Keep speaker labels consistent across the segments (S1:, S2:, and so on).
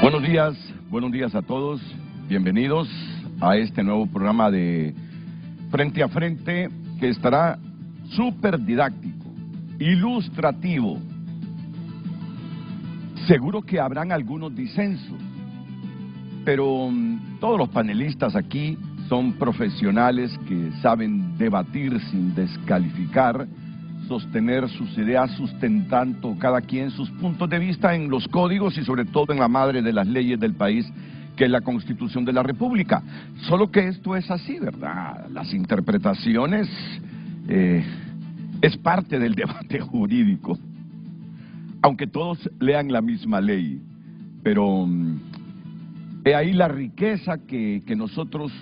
S1: Buenos días a todos, bienvenidos a este nuevo programa de Frente a Frente que estará súper didáctico, ilustrativo. Seguro que habrán algunos disensos, pero todos los panelistas aquí son profesionales que saben debatir sin descalificar, sostener sus ideas sustentando cada quien sus puntos de vista en los códigos y sobre todo en la madre de las leyes del país, que es la Constitución de la República. Solo que esto es así, ¿verdad? Las interpretaciones es parte del debate jurídico, aunque todos lean la misma ley, pero he ahí la riqueza que nosotros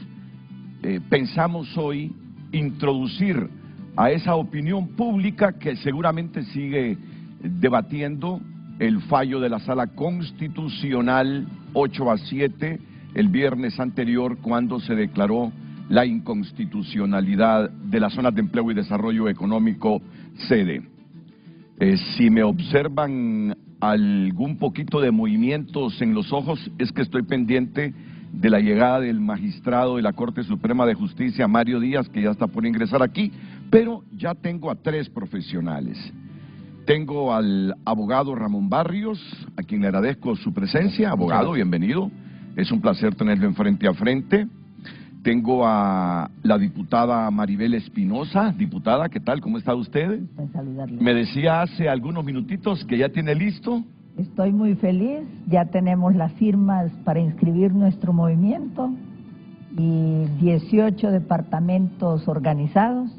S1: pensamos hoy introducir a esa opinión pública que seguramente sigue debatiendo el fallo de la Sala Constitucional 8-7 el viernes anterior, cuando se declaró la inconstitucionalidad de las zonas de empleo y desarrollo económico sede. Si me observan algún poquito de movimientos en los ojos, es que estoy pendiente de la llegada del magistrado de la Corte Suprema de Justicia, Mario Díaz, que ya está por ingresar aquí, pero ya tengo a tres profesionales. Tengo al abogado Ramón Barrios, a quien le agradezco su presencia. Abogado, bienvenido. Es un placer tenerlo en Frente a Frente. Tengo a la diputada Maribel Espinosa. Diputada, ¿qué tal? ¿Cómo está usted?
S2: Saludarle.
S1: Me decía hace algunos minutitos que ya tiene listo.
S2: Estoy muy feliz, ya tenemos las firmas para inscribir nuestro movimiento y 18 departamentos organizados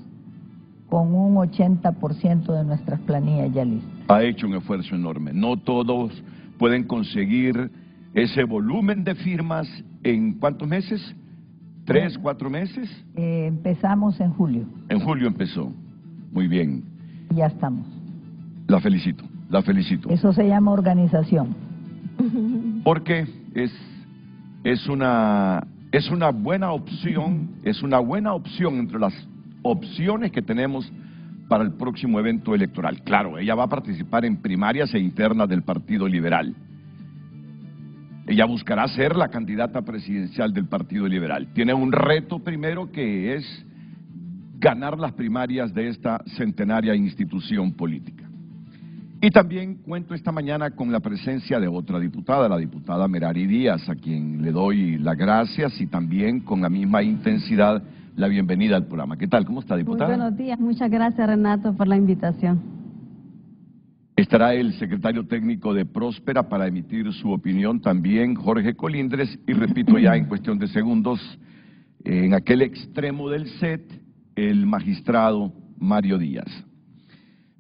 S2: con un 80% de nuestras planillas ya listas.
S1: Ha hecho un esfuerzo enorme. No todos pueden conseguir ese volumen de firmas en ¿cuántos meses? ¿3, 4 meses?
S2: Empezamos en julio.
S1: En julio empezó. Muy bien.
S2: Ya estamos.
S1: La felicito, la felicito.
S2: Eso se llama organización.
S1: Porque es una buena opción, entre las opciones que tenemos para el próximo evento electoral. Claro, ella va a participar en primarias e internas del Partido Liberal. Ella buscará ser la candidata presidencial del Partido Liberal. Tiene un reto primero, que es ganar las primarias de esta centenaria institución política. Y también cuento esta mañana con la presencia de otra diputada, la diputada Merari Díaz, a quien le doy las gracias y también con la misma intensidad la bienvenida al programa. ¿Qué tal? ¿Cómo está, diputada?
S3: Muy buenos días. Muchas gracias, Renato, por la invitación.
S1: Estará el secretario técnico de Próspera para emitir su opinión también, Jorge Colindres, y repito ya en cuestión de segundos, en aquel extremo del set, el magistrado Mario Díaz.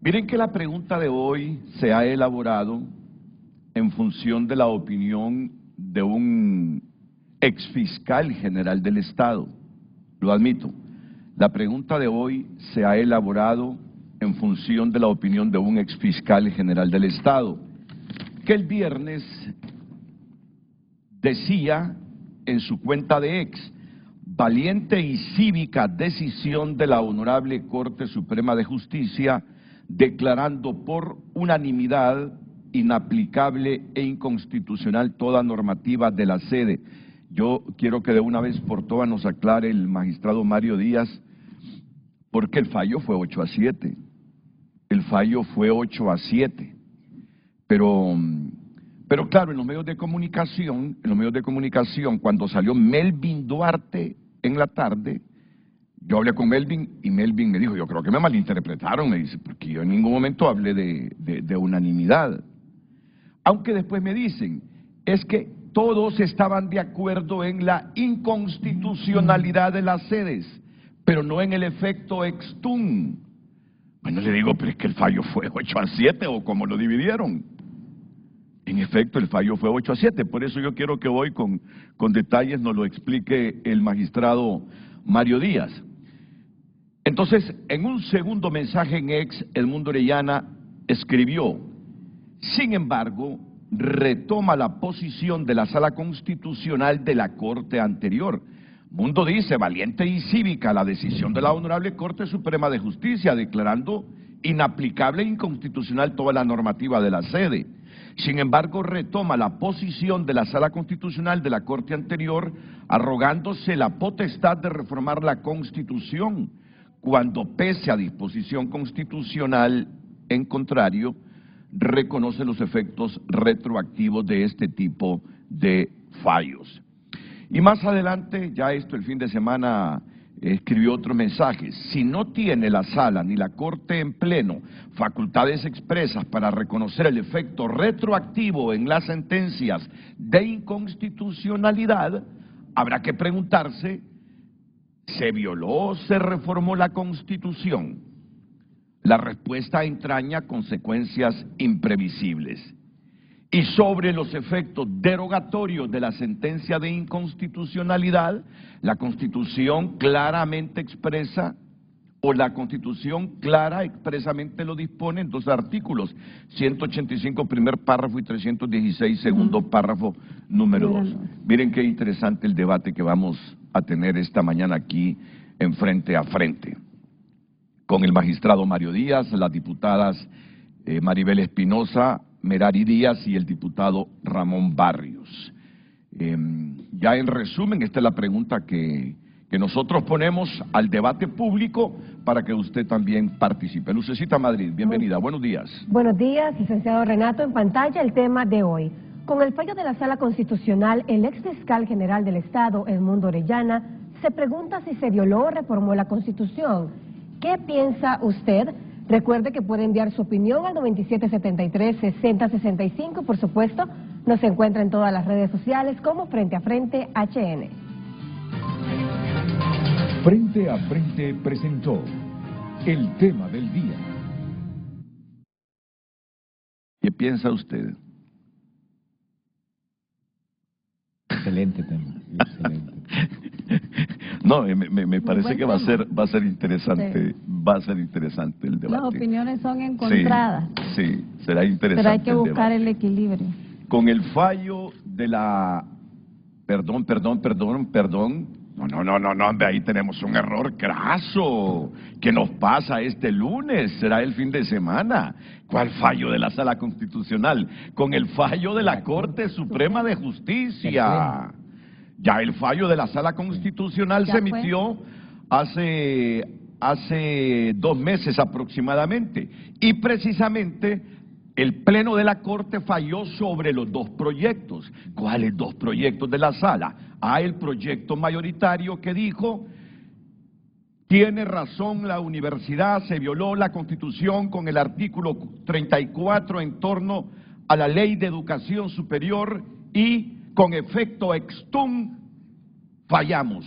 S1: Miren que la pregunta de hoy se ha elaborado en función de la opinión de un exfiscal general del Estado. Lo admito. La pregunta de hoy se ha elaborado en función de la opinión de un exfiscal general del Estado, que el viernes decía en su cuenta de ex: valiente y cívica decisión de la Honorable Corte Suprema de Justicia, declarando por unanimidad inaplicable e inconstitucional toda normativa de la sede. Yo quiero que de una vez por todas nos aclare el magistrado Mario Díaz, porque el fallo fue 8-7. El fallo fue 8-7. Pero claro, en los medios de comunicación, cuando salió Melvin Duarte en la tarde, yo hablé con Melvin y Melvin me dijo: yo creo que me malinterpretaron, me dice, porque yo en ningún momento hablé de unanimidad. Aunque después me dicen, es que todos estaban de acuerdo en la inconstitucionalidad de las sedes, pero no en el efecto extum. Bueno, le digo, pero es que el fallo fue 8-7, o como lo dividieron. En efecto, el fallo fue 8-7, por eso yo quiero que hoy con detalles nos lo explique el magistrado Mario Díaz. Entonces, en un segundo mensaje en ex, El Mundo Orellana escribió: sin embargo, retoma la posición de la Sala Constitucional de la Corte anterior. Mundo dice: valiente y cívica la decisión de la Honorable Corte Suprema de Justicia, declarando inaplicable e inconstitucional toda la normativa de la sede. Sin embargo, retoma la posición de la Sala Constitucional de la Corte anterior, arrogándose la potestad de reformar la Constitución, cuando pese a disposición constitucional en contrario, reconoce los efectos retroactivos de este tipo de fallos. Y más adelante, ya esto el fin de semana, escribió otro mensaje: si no tiene la Sala ni la Corte en pleno facultades expresas para reconocer el efecto retroactivo en las sentencias de inconstitucionalidad, habrá que preguntarse, ¿se violó o se reformó la Constitución? La respuesta entraña consecuencias imprevisibles. Y sobre los efectos derogatorios de la sentencia de inconstitucionalidad, la Constitución claramente expresa, o la Constitución clara expresamente lo dispone en dos artículos, 185 primer párrafo y 316 segundo párrafo número 2. Miren qué interesante el debate que vamos a tener esta mañana aquí en Frente a Frente, con el magistrado Mario Díaz, las diputadas Maribel Espinosa, Merari Díaz y el diputado Ramón Barrios. Ya en resumen, esta es la pregunta que nosotros ponemos al debate público para que usted también participe. Lucecita Madrid, bienvenida, buenos días.
S4: Buenos días, licenciado Renato. En pantalla el tema de hoy. Con el fallo de la Sala Constitucional, el ex fiscal general del Estado, Edmundo Orellana, se pregunta si se violó o reformó la Constitución. ¿Qué piensa usted? Recuerde que puede enviar su opinión al 9773-6065, por supuesto. Nos encuentra en todas las redes sociales como Frente a Frente HN.
S5: Frente a Frente presentó el tema del día.
S1: ¿Qué piensa usted?
S6: Excelente tema, excelente.
S1: No, me parece que va a ser interesante,
S3: Sí.
S1: va a ser interesante el debate.
S3: Las opiniones son encontradas,
S1: Sí, será interesante.
S3: pero hay que
S1: el
S3: buscar
S1: debate.
S3: el equilibrio.
S1: Con el fallo de la... Perdón. No, hombre, ahí tenemos un error craso. ¿Qué nos pasa este lunes? Será el fin de semana. ¿Cuál fallo de la Sala Constitucional? Con el fallo de la Corte Suprema de Justicia. Ya el fallo de la Sala Constitucional se emitió hace 2 meses aproximadamente. Y precisamente el Pleno de la Corte falló sobre los 2 proyectos. ¿Cuáles 2 proyectos de la Sala? El proyecto mayoritario que dijo: tiene razón la universidad, se violó la Constitución con el artículo 34 en torno a la Ley de Educación Superior y con efecto extum fallamos.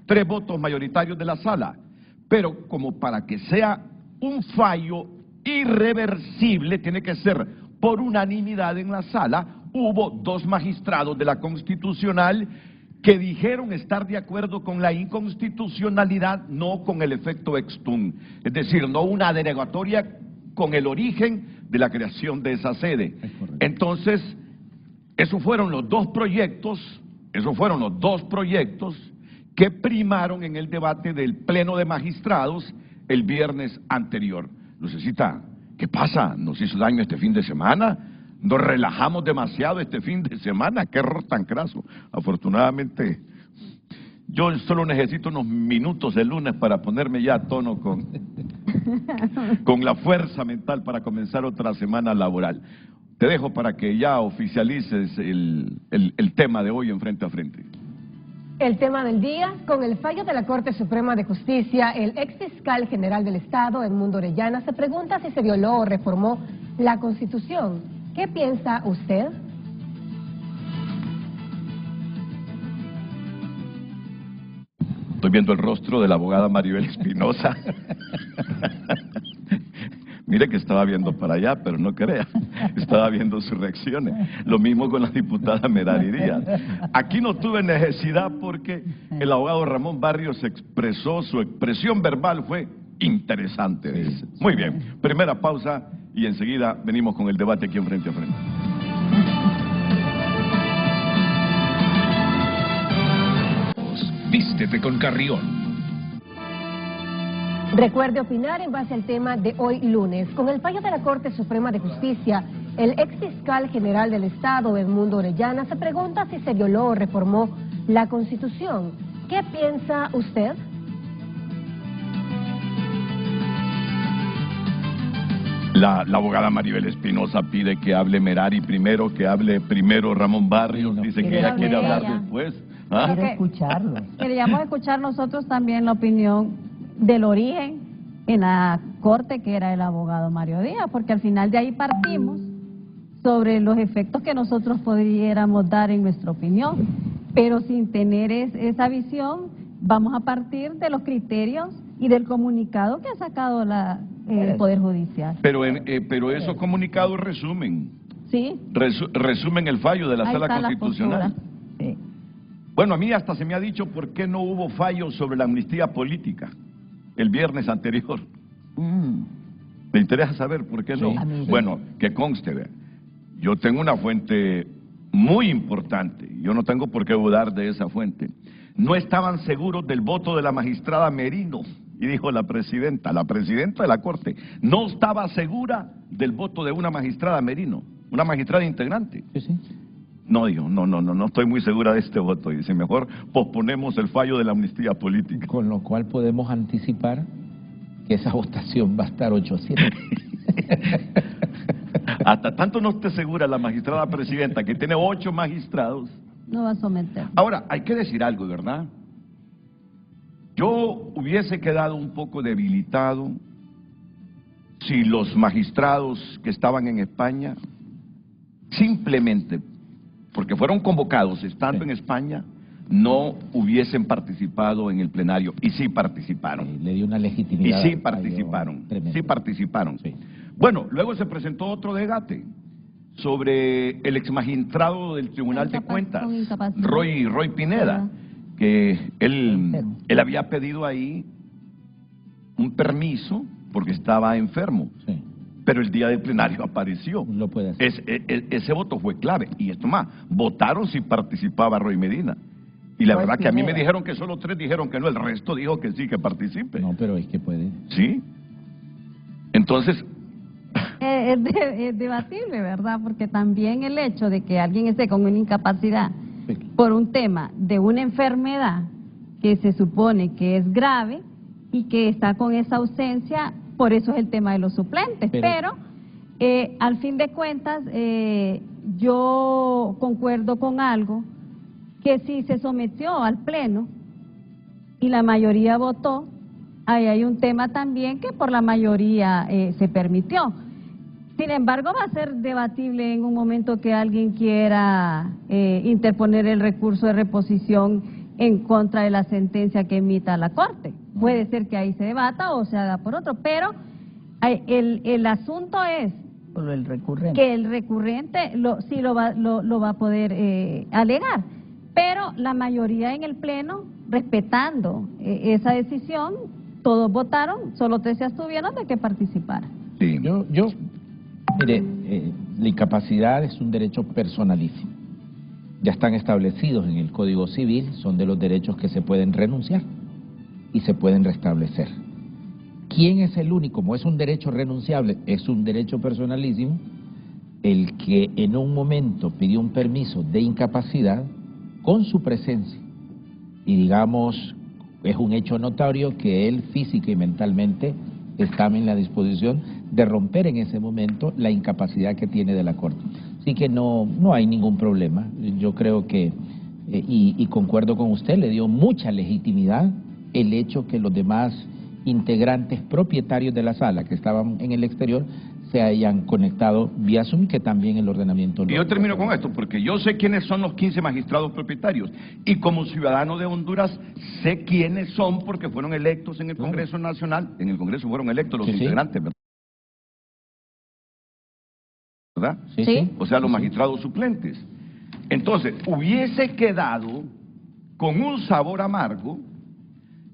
S1: 3 votos mayoritarios de la Sala. Pero como para que sea un fallo irreversible, tiene que ser por unanimidad en la Sala. Hubo 2 magistrados de la Constitucional que dijeron estar de acuerdo con la inconstitucionalidad, no con el efecto extum, es decir, no una derogatoria con el origen de la creación de esa sede. Entonces, esos fueron los 2 proyectos que primaron en el debate del Pleno de Magistrados el viernes anterior. Lucecita, ¿qué pasa? ¿Nos hizo daño este fin de semana? ¿Nos relajamos demasiado este fin de semana? ¡Qué error tan craso! Afortunadamente, yo solo necesito unos minutos el lunes para ponerme ya a tono con la fuerza mental para comenzar otra semana laboral. Te dejo para que ya oficialices el tema de hoy en Frente a Frente.
S4: El tema del día: con el fallo de la Corte Suprema de Justicia, el ex fiscal general del Estado, Edmundo Orellana, se pregunta si se violó o reformó la Constitución. ¿Qué piensa usted?
S1: Estoy viendo el rostro de la abogada Maribel Espinosa. Mire que estaba viendo para allá, pero no crea, estaba viendo sus reacciones. Lo mismo con la diputada Merari Díaz. Aquí no tuve necesidad porque el abogado Ramón Barrios expresó, su expresión verbal fue interesante. Sí. Muy bien, primera pausa y enseguida venimos con el debate aquí en Frente a Frente.
S5: Vístete con Carrión.
S4: Recuerde opinar en base al tema de hoy lunes. Con el fallo de la Corte Suprema de Justicia, El ex fiscal general del Estado, Edmundo Orellana, se pregunta si se violó o reformó la Constitución. ¿Qué piensa usted?
S1: La abogada Maribel Espinosa pide que hable Merari primero, que hable primero Ramón Barrios, dice que ella quiere hablar después. ¿Ah?
S2: Quiero escucharlos.
S3: Queríamos escuchar nosotros también la opinión del origen en la corte, que era el abogado Mario Díaz, porque al final de ahí partimos sobre los efectos que nosotros pudiéramos dar en nuestra opinión, pero sin tener esa visión vamos a partir de los criterios y del comunicado que ha sacado el Poder Judicial.
S1: Pero esos comunicados resumen.
S3: Sí.
S1: Resumen el fallo de la
S3: Ahí
S1: Sala
S3: está la
S1: Constitucional.
S2: Sí.
S1: Bueno, a mí hasta se me ha dicho por qué no hubo fallo sobre la amnistía política el viernes anterior. ¿Me interesa saber por qué no?
S2: Sí, a mí sí.
S1: Bueno, que conste, vea. Yo tengo una fuente muy importante, yo no tengo por qué dudar de esa fuente. No estaban seguros del voto de la magistrada Merino, y dijo la presidenta de la Corte, no estaba segura del voto de una magistrada Merino, una magistrada integrante.
S6: Sí, sí.
S1: No, dijo, no estoy muy segura de este voto, y dice, mejor posponemos el fallo de la amnistía política.
S6: Con lo cual podemos anticipar que esa votación va a estar 8-7.
S1: Hasta tanto no esté segura la magistrada presidenta, que tiene 8 magistrados.
S3: No va a someter.
S1: Ahora, hay que decir algo, ¿verdad? Yo hubiese quedado un poco debilitado si los magistrados que estaban en España, simplemente porque fueron convocados estando en España, no hubiesen participado en el plenario. Y sí participaron.
S6: Le dio una
S1: Y
S6: legitimidad.
S1: sí participaron. Sí participaron.
S6: Sí.
S1: Bueno, luego se presentó otro debate sobre el exmagistrado del Tribunal de Cuentas,
S3: con incapacidad.
S1: Roy Pineda, que él había pedido ahí un permiso porque estaba enfermo,
S6: Sí.
S1: pero el día del plenario apareció.
S6: Lo puede hacer.
S1: Ese voto fue clave. Y esto más, votaron si participaba Roy Medina. Y la
S2: Roy
S1: verdad que a mí me
S2: Pineda.
S1: dijeron que solo 3 dijeron que no, el resto dijo que sí, que participe.
S6: No, pero es que puede.
S1: ¿Sí? Entonces,
S3: Es debatible, ¿verdad? Porque también el hecho de que alguien esté con una incapacidad
S6: Sí.
S3: por un tema de una enfermedad que se supone que es grave y que está con esa ausencia, por eso es el tema de los suplentes. Pero al fin de cuentas, yo concuerdo con algo, que si se sometió al Pleno y la mayoría votó, ahí hay un tema también que por la mayoría se permitió. Sin embargo, va a ser debatible en un momento que alguien quiera interponer el recurso de reposición en contra de la sentencia que emita la Corte. Puede ser que ahí se debata o se haga por otro, pero el asunto es
S2: Por el recurrente.
S3: que el recurrente sí lo va a poder alegar, pero la mayoría en el Pleno, respetando esa decisión, todos votaron, solo 3 se abstuvieron de que participara.
S1: sí.
S6: Mire, la incapacidad es un derecho personalísimo. Ya están establecidos en el Código Civil, son de los derechos que se pueden renunciar y se pueden restablecer. ¿Quién es el único? Como es un derecho renunciable, es un derecho personalísimo, el que en un momento pidió un permiso de incapacidad con su presencia y digamos, es un hecho notorio que él física y mentalmente estaba en la disposición de romper en ese momento la incapacidad que tiene de la Corte. Así que no hay ningún problema. Yo creo que, y concuerdo con usted, le dio mucha legitimidad el hecho que los demás integrantes propietarios de la sala que estaban en el exterior se hayan conectado vía Zoom, que también el ordenamiento
S1: Y yo termino con esto, porque yo sé quiénes son los 15 magistrados propietarios, y como ciudadano de Honduras sé quiénes son porque fueron electos en el Congreso Nacional, en el Congreso fueron electos los
S6: Sí, sí.
S1: integrantes, ¿verdad?
S3: Sí.
S1: O sea, los magistrados suplentes. Entonces, hubiese quedado con un sabor amargo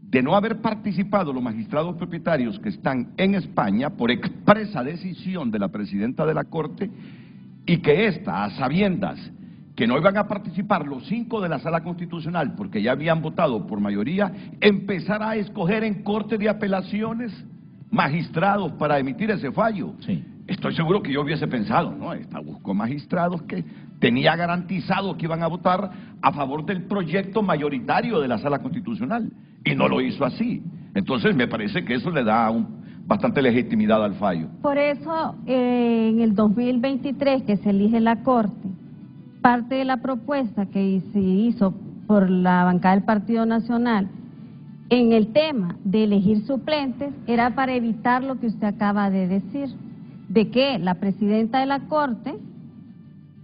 S1: de no haber participado los magistrados propietarios que están en España por expresa decisión de la presidenta de la Corte, y que ésta, a sabiendas que no iban a participar los 5 de la Sala Constitucional porque ya habían votado por mayoría, empezara a escoger en Corte de Apelaciones magistrados para emitir ese fallo.
S6: Sí.
S1: estoy seguro que yo hubiese pensado, ¿no? Esta buscó magistrados que tenía garantizado que iban a votar a favor del proyecto mayoritario de la Sala Constitucional, y no lo hizo así. Entonces me parece que eso le da bastante legitimidad al fallo.
S3: Por eso, en el 2023 que se elige la Corte, parte de la propuesta que se hizo por la bancada del Partido Nacional en el tema de elegir suplentes era para evitar lo que usted acaba de decir, de que la presidenta de la Corte,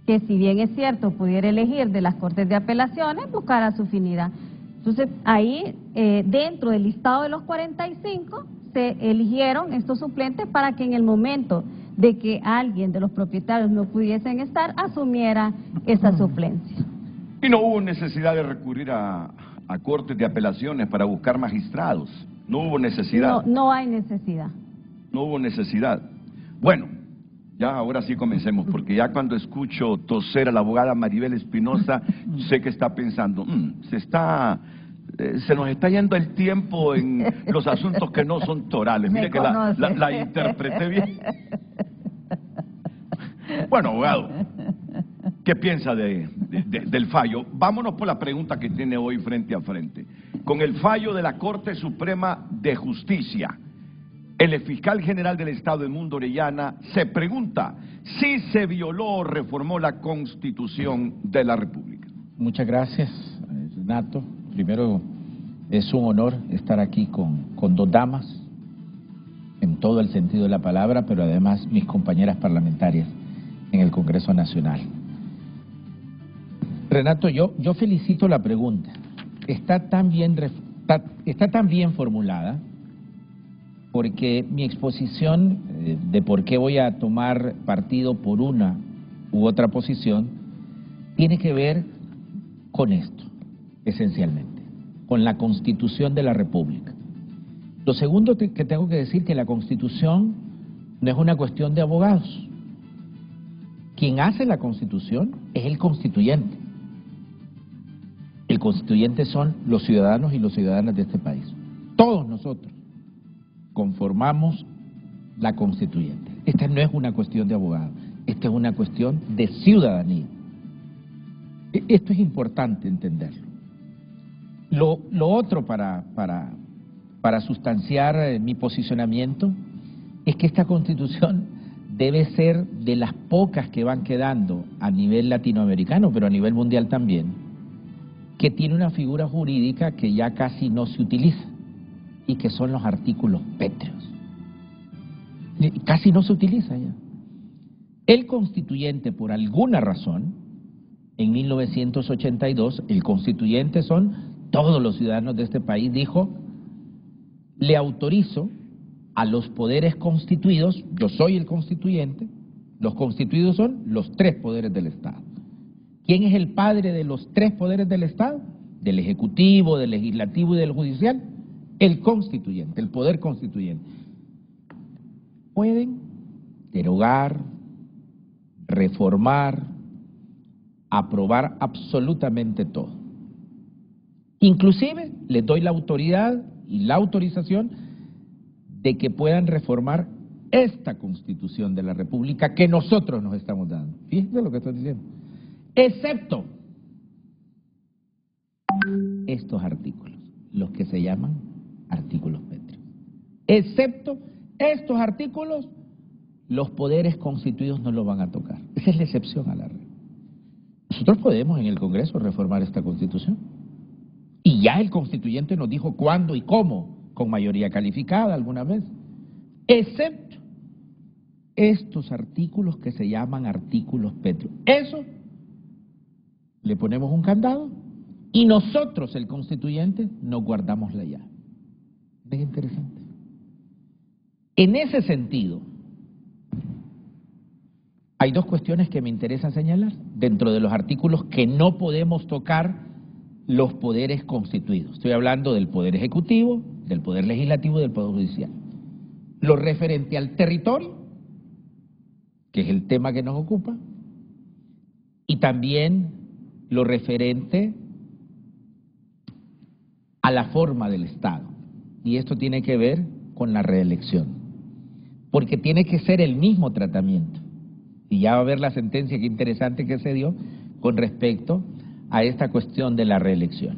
S3: que si bien es cierto pudiera elegir de las Cortes de Apelaciones, buscara su afinidad. Entonces, ahí, dentro del listado de los 45, se eligieron estos suplentes para que en el momento de que alguien de los propietarios no pudiesen estar, asumiera esa suplencia.
S1: Y no hubo necesidad de recurrir a Cortes de Apelaciones para buscar magistrados. No hubo necesidad.
S3: No hay necesidad.
S1: No hubo necesidad. Bueno, ya ahora sí comencemos, porque ya cuando escucho toser a la abogada Maribel Espinosa, sé que está pensando, se nos está yendo el tiempo en los asuntos que no son torales. Mire que la interpreté bien. Bueno, abogado, ¿qué piensa del fallo? Vámonos por la pregunta que tiene hoy frente a frente. Con el fallo de la Corte Suprema de Justicia, el fiscal general del Estado, Edmundo Orellana, se pregunta si se violó o reformó la Constitución de la República.
S6: Muchas gracias, Renato. Primero, es un honor estar aquí con dos damas, en todo el sentido de la palabra, pero además mis compañeras parlamentarias en el Congreso Nacional. Renato, yo felicito la pregunta. Está tan bien formulada, porque mi exposición de por qué voy a tomar partido por una u otra posición tiene que ver con esto, esencialmente, con la Constitución de la República. Lo segundo que tengo que decir que la Constitución no es una cuestión de abogados. Quien hace la Constitución es el constituyente. El constituyente son los ciudadanos y las ciudadanas de este país. Todos nosotros conformamos la constituyente. Esta no es una cuestión de abogados, esta es una cuestión de ciudadanía. Esto es importante entenderlo. Lo otro para sustanciar mi posicionamiento es que esta Constitución debe ser de las pocas que van quedando a nivel latinoamericano, pero a nivel mundial también, que tiene una figura jurídica que ya casi no se utiliza, y que son los artículos pétreos. Casi no se utiliza ya. El constituyente, por alguna razón, en 1982, el constituyente son todos los ciudadanos de este país, dijo, le autorizo a los poderes constituidos, yo soy el constituyente, los constituidos son los tres poderes del Estado. ¿Quién es el padre de los tres poderes del Estado? Del Ejecutivo, del Legislativo y del Judicial. El constituyente, el poder constituyente. Pueden derogar, reformar, aprobar absolutamente todo. Inclusive les doy la autoridad y la autorización de que puedan reformar esta Constitución de la República que nosotros nos estamos dando. Fíjense lo que estoy diciendo. Excepto estos artículos, los que se llaman artículos pétreos. Excepto estos artículos, los poderes constituidos no lo van a tocar. Esa es la excepción a la regla. Nosotros podemos en el Congreso reformar esta Constitución. Y ya el constituyente nos dijo cuándo y cómo, con mayoría calificada alguna vez. Excepto estos artículos que se llaman artículos pétreos. Eso le ponemos un candado y nosotros, el constituyente, nos guardamos la llave. Es interesante. En ese sentido, hay dos cuestiones que me interesa señalar dentro de los artículos que no podemos tocar los poderes constituidos. Estoy hablando del Poder Ejecutivo, del Poder Legislativo y del Poder Judicial. Lo referente al territorio, que es el tema que nos ocupa, y también lo referente a la forma del Estado. Y esto tiene que ver con la reelección. porque tiene que ser el mismo tratamiento. Y ya va a ver la sentencia, qué interesante que se dio con respecto a esta cuestión de la reelección.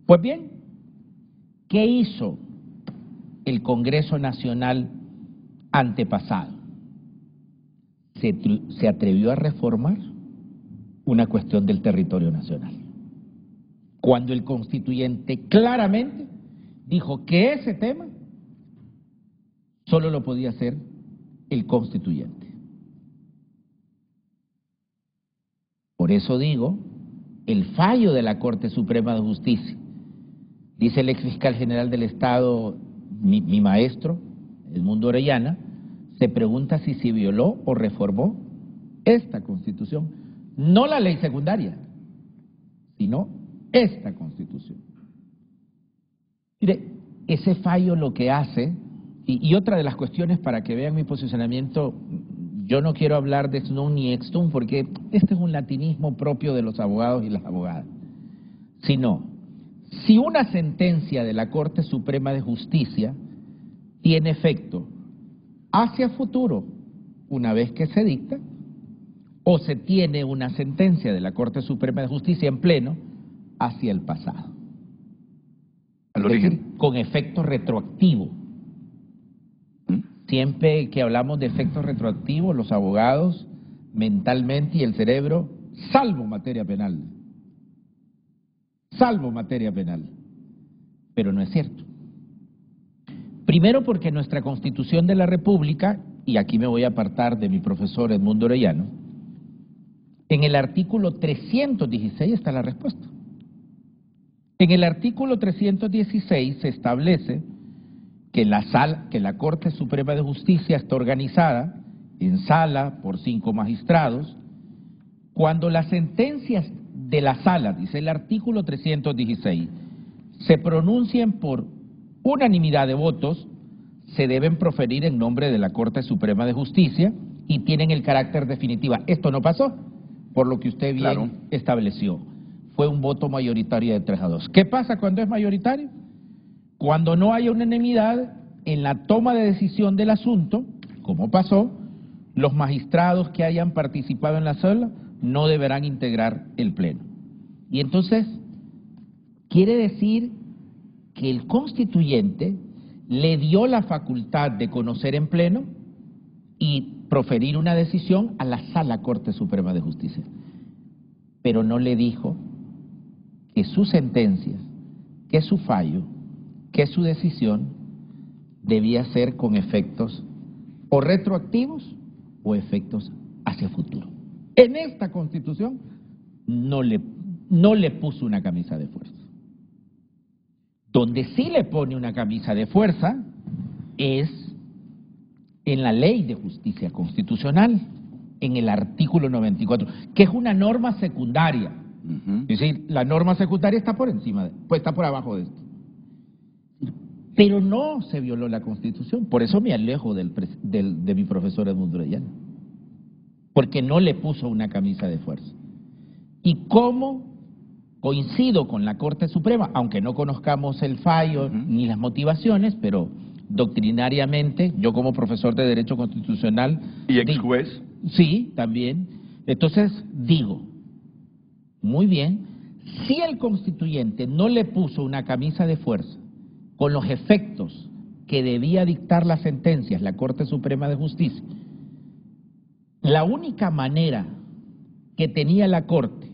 S6: Pues bien, ¿qué hizo el Congreso Nacional antepasado? Se atrevió a reformar una cuestión del territorio nacional, cuando el constituyente claramente dijo que ese tema solo lo podía hacer el constituyente. Por eso digo, el fallo de la Corte Suprema de Justicia, dice el ex fiscal general del Estado, mi maestro, Edmundo Orellana, se pregunta si se violó o reformó esta Constitución, no la ley secundaria, sino esta Constitución. Mire, ese fallo lo que hace, y otra de las cuestiones para que vean mi posicionamiento, yo no quiero hablar de Snum ni Extum porque este es un latinismo propio de los abogados y las abogadas, sino, si una sentencia de la Corte Suprema de Justicia tiene efecto hacia futuro, una vez que se dicta, o se tiene una sentencia de la Corte Suprema de Justicia en pleno hacia el pasado.
S1: Al
S6: Es decir,
S1: origen.
S6: con efecto retroactivo. Siempre que hablamos de efectos retroactivos, los abogados mentalmente y el cerebro, salvo materia penal. Salvo materia penal. Pero no es cierto. Primero porque nuestra Constitución de la República, y aquí me voy a apartar de mi profesor Edmundo Orellano, en el artículo 316 está la respuesta. En el artículo 316 se establece que la Corte Suprema de Justicia está organizada en sala por 5 magistrados. Cuando las sentencias de la sala, dice el artículo 316, se pronuncien por unanimidad de votos, se deben proferir en nombre de la Corte Suprema de Justicia y tienen el carácter definitivo. Esto no pasó, por lo que usted bien estableció. Fue un voto mayoritario de 3-2. ¿Qué pasa cuando es mayoritario? Cuando no haya unanimidad en la toma de decisión del asunto, como pasó, los magistrados que hayan participado en la sala no deberán integrar el pleno. Y entonces, quiere decir que el constituyente le dio la facultad de conocer en pleno y proferir una decisión a la Sala Corte Suprema de Justicia, pero no le dijo que sus sentencias, que su fallo, que su decisión debía ser con efectos o retroactivos o efectos hacia futuro. En esta Constitución no le puso una camisa de fuerza. Donde sí le pone una camisa de fuerza es en la Ley de Justicia Constitucional, en el artículo 94, que es una norma secundaria. Es decir, la norma secundaria está por encima, pues está por abajo de esto. Pero no se violó la Constitución, por eso me alejo de mi profesor Edmundo Orellana, porque no le puso una camisa de fuerza. Y como coincido con la Corte Suprema, aunque no conozcamos el fallo ni las motivaciones, pero doctrinariamente, yo como profesor de Derecho Constitucional...
S1: ¿Y ex juez?
S6: Sí, también. Entonces, digo, muy bien, si el constituyente no le puso una camisa de fuerza con los efectos que debía dictar las sentencias la Corte Suprema de Justicia, la única manera que tenía la Corte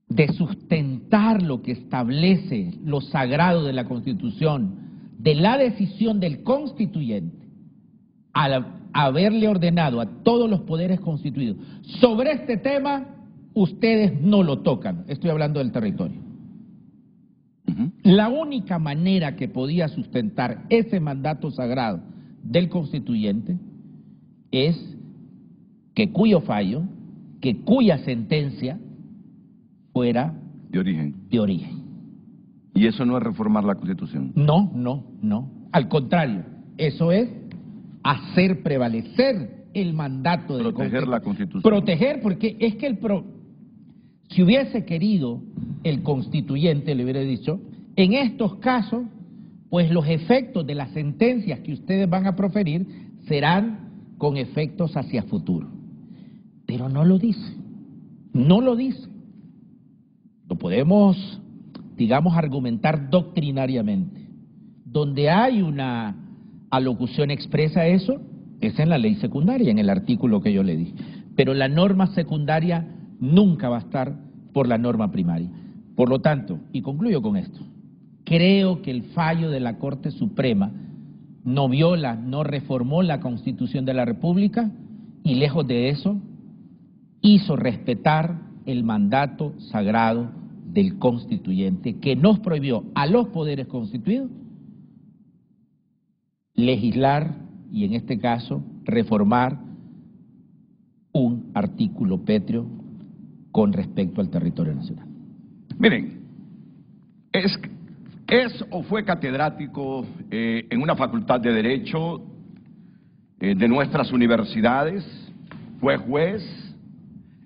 S6: de sustentar lo que establece lo sagrado de la Constitución, de la decisión del constituyente, al haberle ordenado a todos los poderes constituidos, sobre este tema, ustedes no lo tocan. Estoy hablando del territorio. La única manera que podía sustentar ese mandato sagrado del constituyente es que cuyo fallo, que cuya sentencia fuera
S1: de origen.
S6: De origen.
S1: ¿Y eso no es reformar la Constitución?
S6: No, no, no. Al contrario, eso es hacer prevalecer el mandato del
S1: proteger la Constitución.
S6: Proteger, porque es que si hubiese querido el constituyente, le hubiera dicho, en estos casos pues los efectos de las sentencias que ustedes van a proferir serán con efectos hacia futuro. Pero no lo dice, no lo dice. Lo podemos, digamos, argumentar doctrinariamente. Donde hay una alocución expresa a eso, es en la ley secundaria, en el artículo que yo le di. Pero la norma secundaria nunca va a estar por la norma primaria. Por lo tanto, y concluyo con esto, creo que el fallo de la Corte Suprema no viola, no reformó la Constitución de la República y lejos de eso, hizo respetar el mandato sagrado del constituyente que nos prohibió a los poderes constituidos legislar y en este caso reformar un artículo pétreo con respecto al territorio nacional.
S1: Miren, es o fue catedrático en una facultad de Derecho de nuestras universidades, fue juez,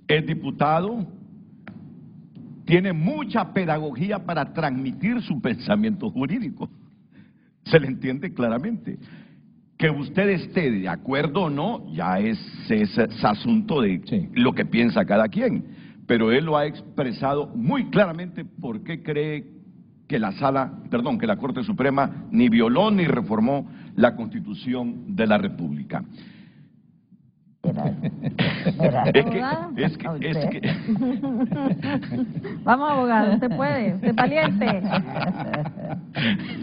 S1: es diputado, tiene mucha pedagogía para transmitir su pensamiento jurídico. Se le entiende claramente. Que usted esté de acuerdo o no, ya es asunto de lo que piensa cada quien. Pero él lo ha expresado muy claramente por qué cree que la Corte Suprema ni violó ni reformó la Constitución de la República.
S3: Es que... Vamos, abogado, usted puede, usted es valiente.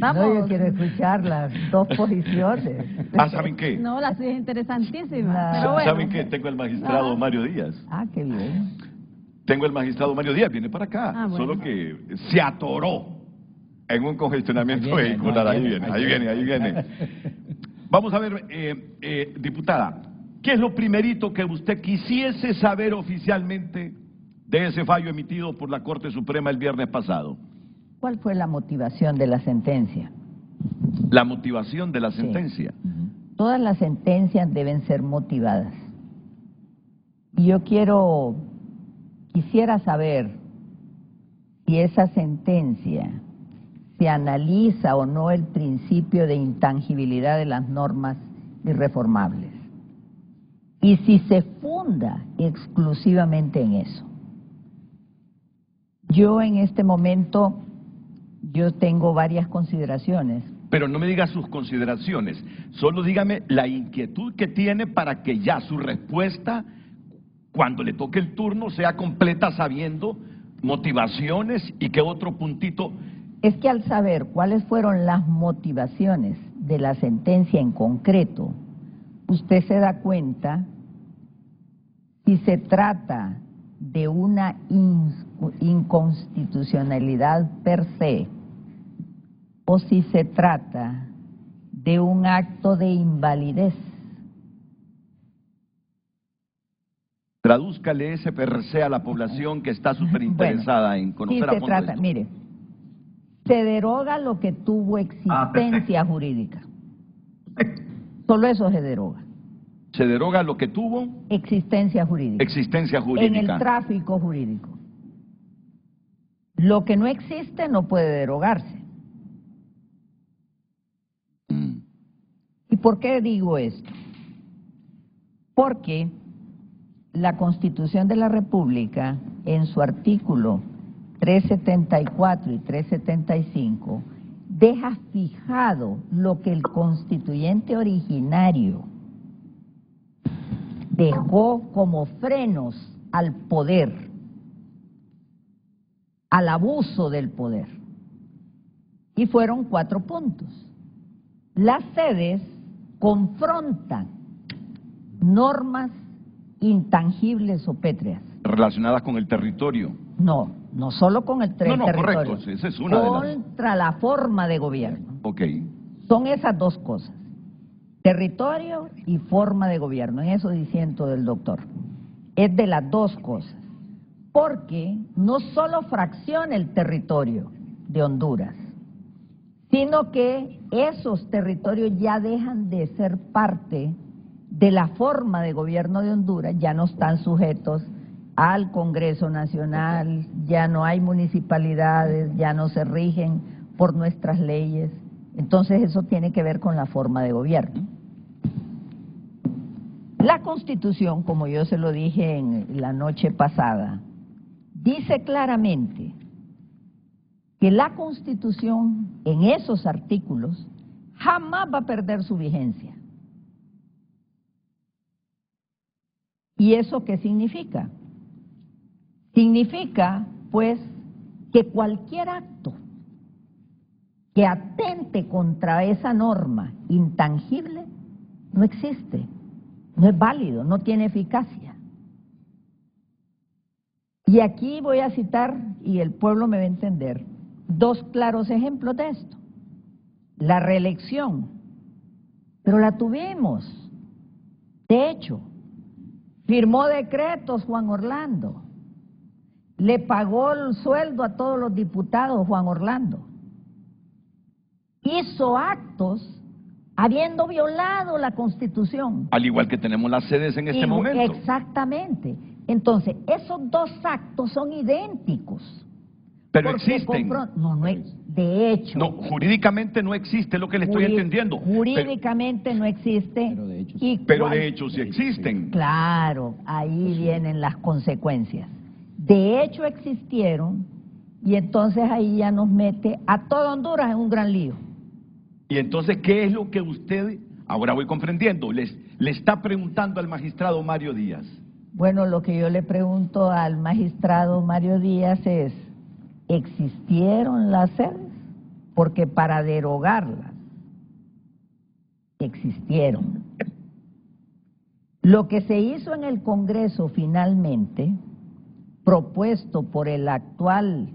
S3: Vamos.
S2: No, yo quiero escuchar las dos posiciones.
S1: ¿Saben qué?
S3: No, la suya es interesantísima.
S2: No.
S3: Pero bueno.
S1: ¿Saben qué? Tengo el magistrado Mario Díaz.
S2: Qué bien.
S1: Tengo el magistrado Mario Díaz, viene para acá.
S3: Bueno.
S1: Solo que se atoró en un congestionamiento vehicular. Ahí viene. Vamos a ver, diputada, ¿qué es lo primerito que usted quisiese saber oficialmente de ese fallo emitido por la Corte Suprema el viernes pasado?
S2: ¿Cuál fue la motivación de la sentencia?
S1: La motivación de la sentencia.
S2: Todas las sentencias deben ser motivadas. Y yo quisiera saber si esa sentencia se analiza o no el principio de intangibilidad de las normas irreformables. Y si se funda exclusivamente en eso. Yo en este momento, yo tengo varias consideraciones.
S1: Pero no me diga sus consideraciones, solo dígame la inquietud que tiene para que ya su respuesta, cuando le toque el turno, sea completa sabiendo motivaciones y qué otro puntito.
S2: Es que al saber cuáles fueron las motivaciones de la sentencia en concreto, usted se da cuenta si se trata de una inconstitucionalidad per se o si se trata de un acto de invalidez.
S1: Tradúzcale ese per se a la población que está súper interesada en conocer a fondo esto.
S2: Mire, se deroga lo que tuvo existencia jurídica. Solo eso se deroga.
S1: Se deroga lo que tuvo
S2: existencia jurídica.
S1: Existencia jurídica.
S2: En el tráfico jurídico. Lo que no existe no puede derogarse. ¿Y por qué digo esto? Porque la Constitución de la República, en su artículo 374 y 375, deja fijado lo que el constituyente originario dejó como frenos al poder, al abuso del poder. Y fueron 4 puntos. Las sedes confrontan normas intangibles o pétreas.
S1: Relacionadas con el territorio.
S2: No solo con el territorio.
S1: Correcto, esa es una de las...
S2: Contra la forma de gobierno.
S1: Ok.
S2: Son esas 2 cosas. Territorio y forma de gobierno. En eso disiento del doctor. Es de las 2 cosas. Porque no solo fracciona el territorio de Honduras, sino que esos territorios ya dejan de ser parte de la forma de gobierno de Honduras, ya no están sujetos al Congreso Nacional, ya no hay municipalidades, ya no se rigen por nuestras leyes, Entonces eso tiene que ver con la forma de gobierno. La Constitución, como yo se lo dije en la noche pasada, dice claramente que la Constitución en esos artículos jamás va a perder su vigencia. ¿Y eso qué significa? Significa, pues, que cualquier acto que atente contra esa norma intangible no existe, no es válido, no tiene eficacia. Y aquí voy a citar, y el pueblo me va a entender, dos claros ejemplos de esto. La reelección, pero la tuvimos. De hecho, firmó decretos Juan Orlando, le pagó el sueldo a todos los diputados Juan Orlando, hizo actos habiendo violado la Constitución.
S1: Al igual que tenemos las sedes en este momento.
S2: Exactamente. Entonces, esos dos actos son idénticos.
S1: Pero existen.
S2: De hecho.
S1: No, jurídicamente no existe, lo que le estoy entendiendo.
S2: Jurídicamente no existe.
S1: Pero de hecho sí existen.
S2: Claro, ahí vienen las consecuencias. De hecho existieron, y entonces ahí ya nos mete a todo Honduras en un gran lío.
S1: Y entonces, ¿qué es lo que usted, ahora voy comprendiendo, le está preguntando al magistrado Mario Díaz?
S2: Bueno, lo que yo le pregunto al magistrado Mario Díaz es, ¿existieron las sedes? Porque para derogarlas, existieron. Lo que se hizo en el Congreso finalmente, propuesto por el actual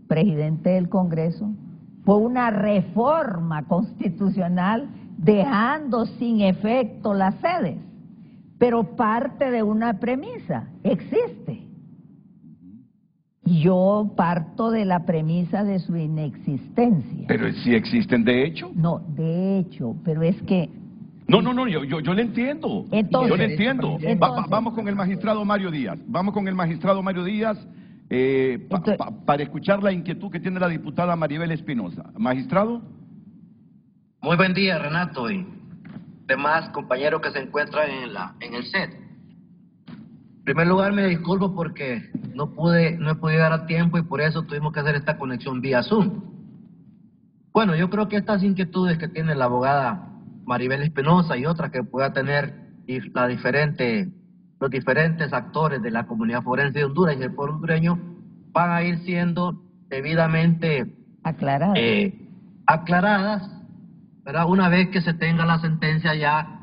S2: presidente del Congreso, fue una reforma constitucional dejando sin efecto las sedes, pero parte de una premisa, existe. Yo parto de la premisa de su inexistencia.
S1: Pero si existen de hecho.
S2: No, de hecho, pero es que...
S1: No, yo le entiendo.
S2: Entonces,
S1: yo le entiendo. Vamos con el magistrado Mario Díaz. Vamos con el magistrado Mario Díaz para escuchar la inquietud que tiene la diputada Maribel Espinosa. Magistrado.
S7: Muy buen día, Renato, y demás compañeros que se encuentran en el set. En primer lugar, me disculpo porque no he podido llegar a tiempo y por eso tuvimos que hacer esta conexión vía Zoom. Bueno, yo creo que estas inquietudes que tiene la abogada Maribel Espinosa y otras que pueda tener los diferentes actores de la comunidad forense de Honduras y el pueblo hondureño van a ir siendo debidamente aclaradas, ¿verdad? Una vez que se tenga la sentencia ya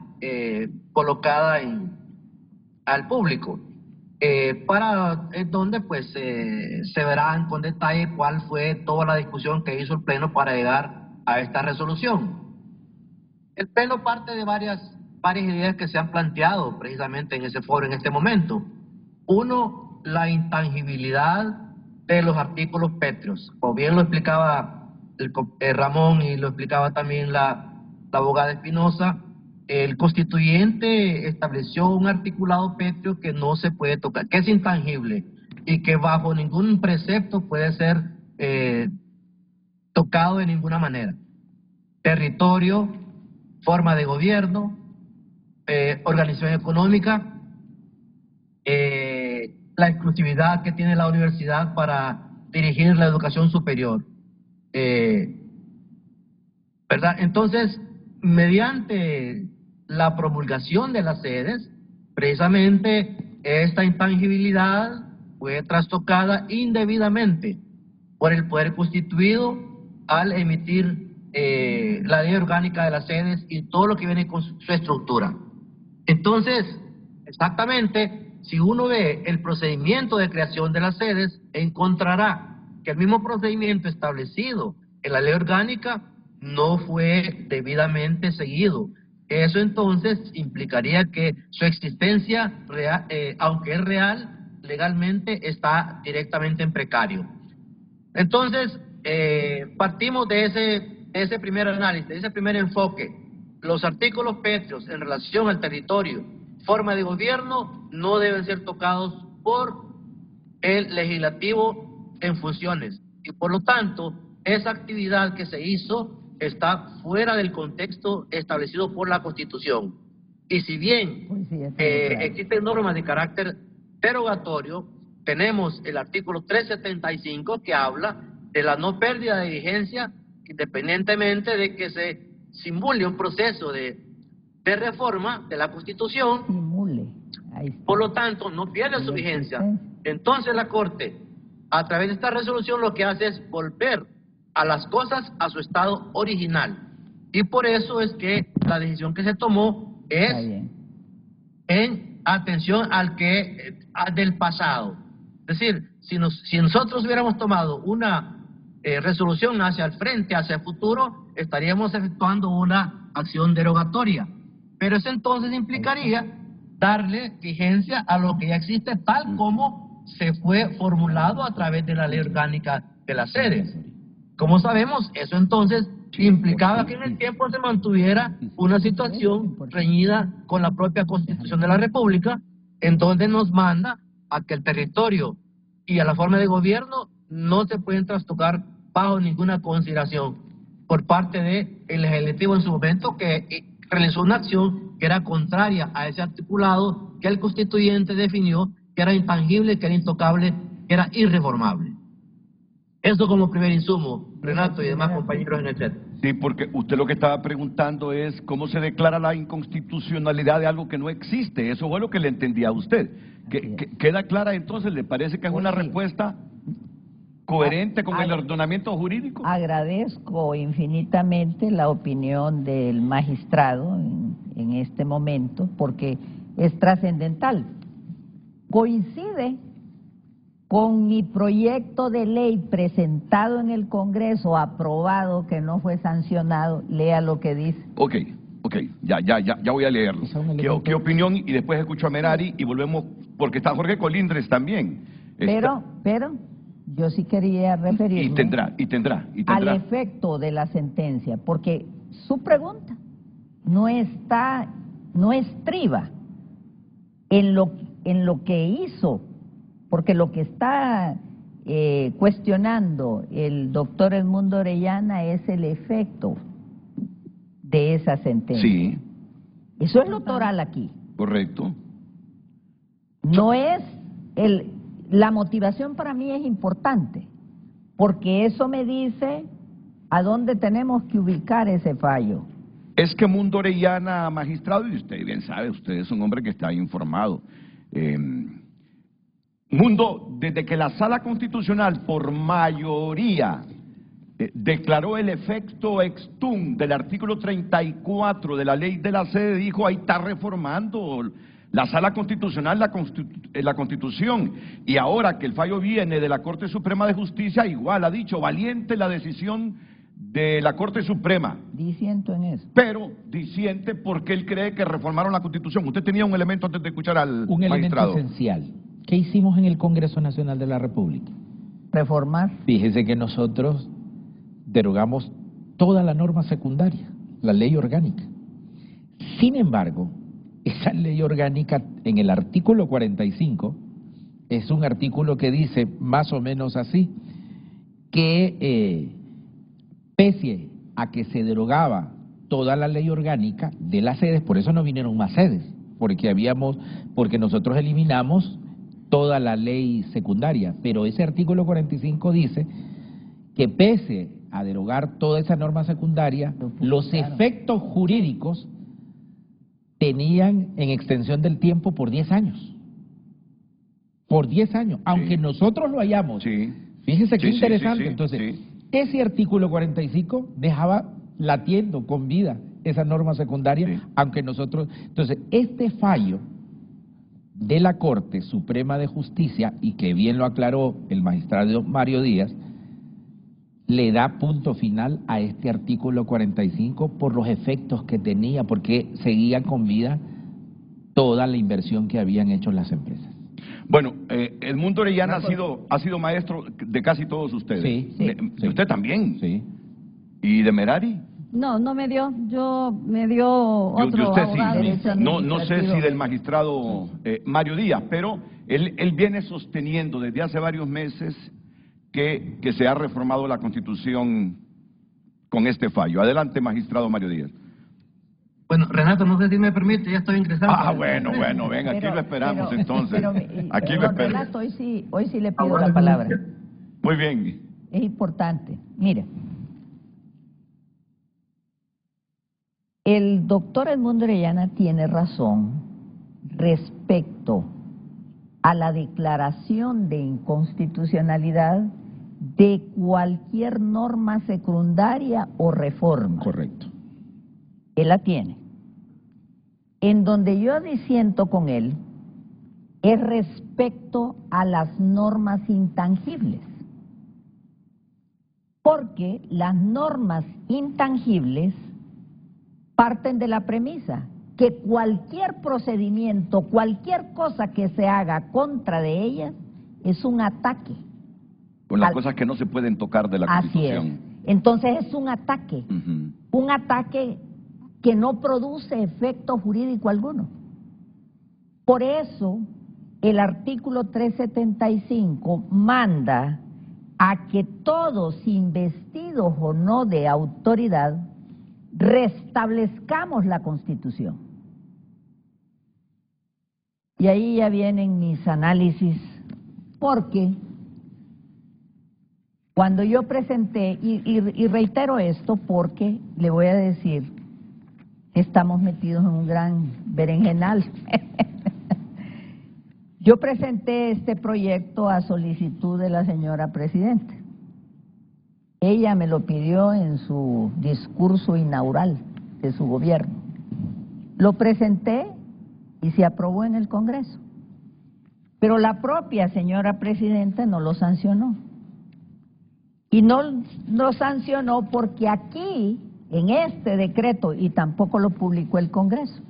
S7: colocada al público, donde pues se verán con detalle cuál fue toda la discusión que hizo el Pleno para llegar a esta resolución. El Pleno parte de varias ideas que se han planteado precisamente en ese foro en este momento. Uno, la intangibilidad de los artículos pétreos. Como bien lo explicaba Ramón y lo explicaba también la abogada Espinosa, el constituyente estableció un articulado pétreo que no se puede tocar, que es intangible y que bajo ningún precepto puede ser tocado de ninguna manera. Territorio, forma de gobierno, organización económica, la exclusividad que tiene la universidad para dirigir la educación superior, ¿verdad? Entonces, mediante la promulgación de las sedes, precisamente esta intangibilidad fue trastocada indebidamente por el poder constituido al emitir la ley orgánica de las sedes y todo lo que viene con su estructura. Entonces, exactamente, si uno ve el procedimiento de creación de las sedes, encontrará que el mismo procedimiento establecido en la ley orgánica no fue debidamente seguido. Eso entonces implicaría que su existencia, aunque es real, legalmente está directamente en precario. Entonces, partimos de ese primer análisis, de ese primer enfoque. Los artículos pétreos en relación al territorio, forma de gobierno, no deben ser tocados por el legislativo en funciones. Y por lo tanto, esa actividad que se hizo está fuera del contexto establecido por la Constitución. Y si bien
S2: Pues sí, ya tengo claro.
S7: existen normas de carácter derogatorio, tenemos el artículo 375 que habla de la no pérdida de vigencia independientemente de que se simule un proceso de reforma de la Constitución.
S2: Simule. Ahí está.
S7: Por lo tanto, no pierde su vigencia. Entonces la Corte, a través de esta resolución, lo que hace es volver a las cosas a su estado original. Y por eso es que la decisión que se tomó
S2: Está
S7: es
S2: bien.
S7: en atención al que del pasado. Es decir, si nosotros hubiéramos tomado una resolución hacia el frente, hacia el futuro, estaríamos efectuando una acción derogatoria. Pero eso entonces implicaría darle vigencia a lo que ya existe tal como se fue formulado a través de la ley orgánica de las sedes. Como sabemos, eso entonces implicaba que en el tiempo se mantuviera una situación reñida con la propia Constitución de la República, entonces nos manda a que el territorio y a la forma de gobierno no se pueden trastocar bajo ninguna consideración por parte del Ejecutivo en su momento, que realizó una acción que era contraria a ese articulado que el constituyente definió que era intangible, que era intocable, que era irreformable. Eso como primer insumo, Renato y demás compañeros en el chat.
S1: Sí, porque usted lo que estaba preguntando es cómo se declara la inconstitucionalidad de algo que no existe. Eso fue lo que le entendía a usted. ¿Queda clara entonces? ¿Le parece que es una respuesta coherente con el ordenamiento jurídico?
S2: Agradezco infinitamente la opinión del magistrado en este momento, porque es trascendental. Coincide con mi proyecto de ley presentado en el Congreso, aprobado, que no fue sancionado. Lea lo que dice.
S1: Ok, ya voy a leerlo. ¿Qué opinión? Y después escucho a Merari y volvemos, porque está Jorge Colindres también.
S2: Pero yo sí quería referirme
S1: Y tendrá.
S2: al efecto de la sentencia, porque su pregunta no estriba en lo que hizo, porque lo que está cuestionando el doctor Edmundo Orellana es el efecto de esa sentencia.
S1: Sí.
S2: Eso es lo toral aquí.
S1: Correcto.
S2: No es la motivación. Para mí es importante, porque eso me dice a dónde tenemos que ubicar ese fallo.
S1: Es que Edmundo Orellana, magistrado, y usted bien sabe, usted es un hombre que está informado. Mundo, desde que la Sala Constitucional por mayoría declaró el efecto extum del artículo 34 de la ley de la sede, dijo, ahí está reformando la Sala Constitucional la Constitución. Y ahora que el fallo viene de la Corte Suprema de Justicia, igual ha dicho, valiente la decisión de la Corte Suprema.
S2: Disiento en eso.
S1: Pero disiente porque él cree que reformaron la Constitución. Usted tenía un elemento antes de escuchar al magistrado.
S6: Un elemento esencial. ¿Qué hicimos en el Congreso Nacional de la República?
S2: Reformar.
S6: Fíjese que nosotros derogamos toda la norma secundaria, la ley orgánica. Sin embargo, esa ley orgánica en el artículo 45 es un artículo que dice más o menos así, que pese a que se derogaba toda la ley orgánica de las sedes, por eso no vinieron más sedes, porque nosotros eliminamos toda la ley secundaria, pero ese artículo 45 dice que pese a derogar toda esa norma secundaria, los efectos jurídicos tenían en extensión del tiempo por 10 años. Por 10 años, aunque nosotros lo hayamos.
S1: Sí.
S6: Fíjese qué interesante.
S1: Sí.
S6: Entonces, ese artículo 45 dejaba latiendo con vida esa norma secundaria, aunque nosotros... Entonces, este fallo de la Corte Suprema de Justicia, y que bien lo aclaró el magistrado Mario Díaz, le da punto final a este artículo 45 por los efectos que tenía, porque seguía con vida toda la inversión que habían hecho las empresas.
S1: Bueno, Edmundo Orellana ha sido maestro de casi todos ustedes.
S6: Sí.
S1: ¿Usted también?
S6: Sí.
S1: ¿Y de Merari?
S3: No me dio, me dio otro
S1: usted
S3: abogado.
S1: sí. No sé si del magistrado Mario Díaz, pero él viene sosteniendo desde hace varios meses que se ha reformado la Constitución con este fallo. Adelante, magistrado Mario Díaz.
S7: Bueno, Renato, no sé si me permite, ya estoy ingresando.
S1: Bueno, venga, aquí lo esperamos entonces. Aquí lo
S2: don
S1: esperamos.
S2: Renato, hoy sí le pido la palabra.
S1: Muy bien.
S2: Es importante. Mire, el doctor Edmundo Orellana tiene razón respecto a la declaración de inconstitucionalidad de cualquier norma secundaria o reforma.
S1: Correcto.
S2: Él la tiene. En donde yo disiento con él es respecto a las normas intangibles. Porque las normas intangibles parten de la premisa que cualquier procedimiento, cualquier cosa que se haga contra de ellas es un ataque.
S1: Con las cosas que no se pueden tocar de la Constitución.
S2: Así es. Entonces es un ataque. Un ataque que no produce efecto jurídico alguno. Por eso, el artículo 375 manda a que todos, investidos o no de autoridad, restablezcamos la Constitución. Y ahí ya vienen mis análisis, porque cuando yo presenté, y reitero esto porque le voy a decir, estamos metidos en un gran berenjenal. Yo presenté este proyecto a solicitud de la señora Presidenta. Ella me lo pidió en su discurso inaugural de su gobierno. Lo presenté y se aprobó en el Congreso. Pero la propia señora Presidenta no lo sancionó. Y no lo sancionó porque aquí, en este decreto, y tampoco lo publicó el Congreso,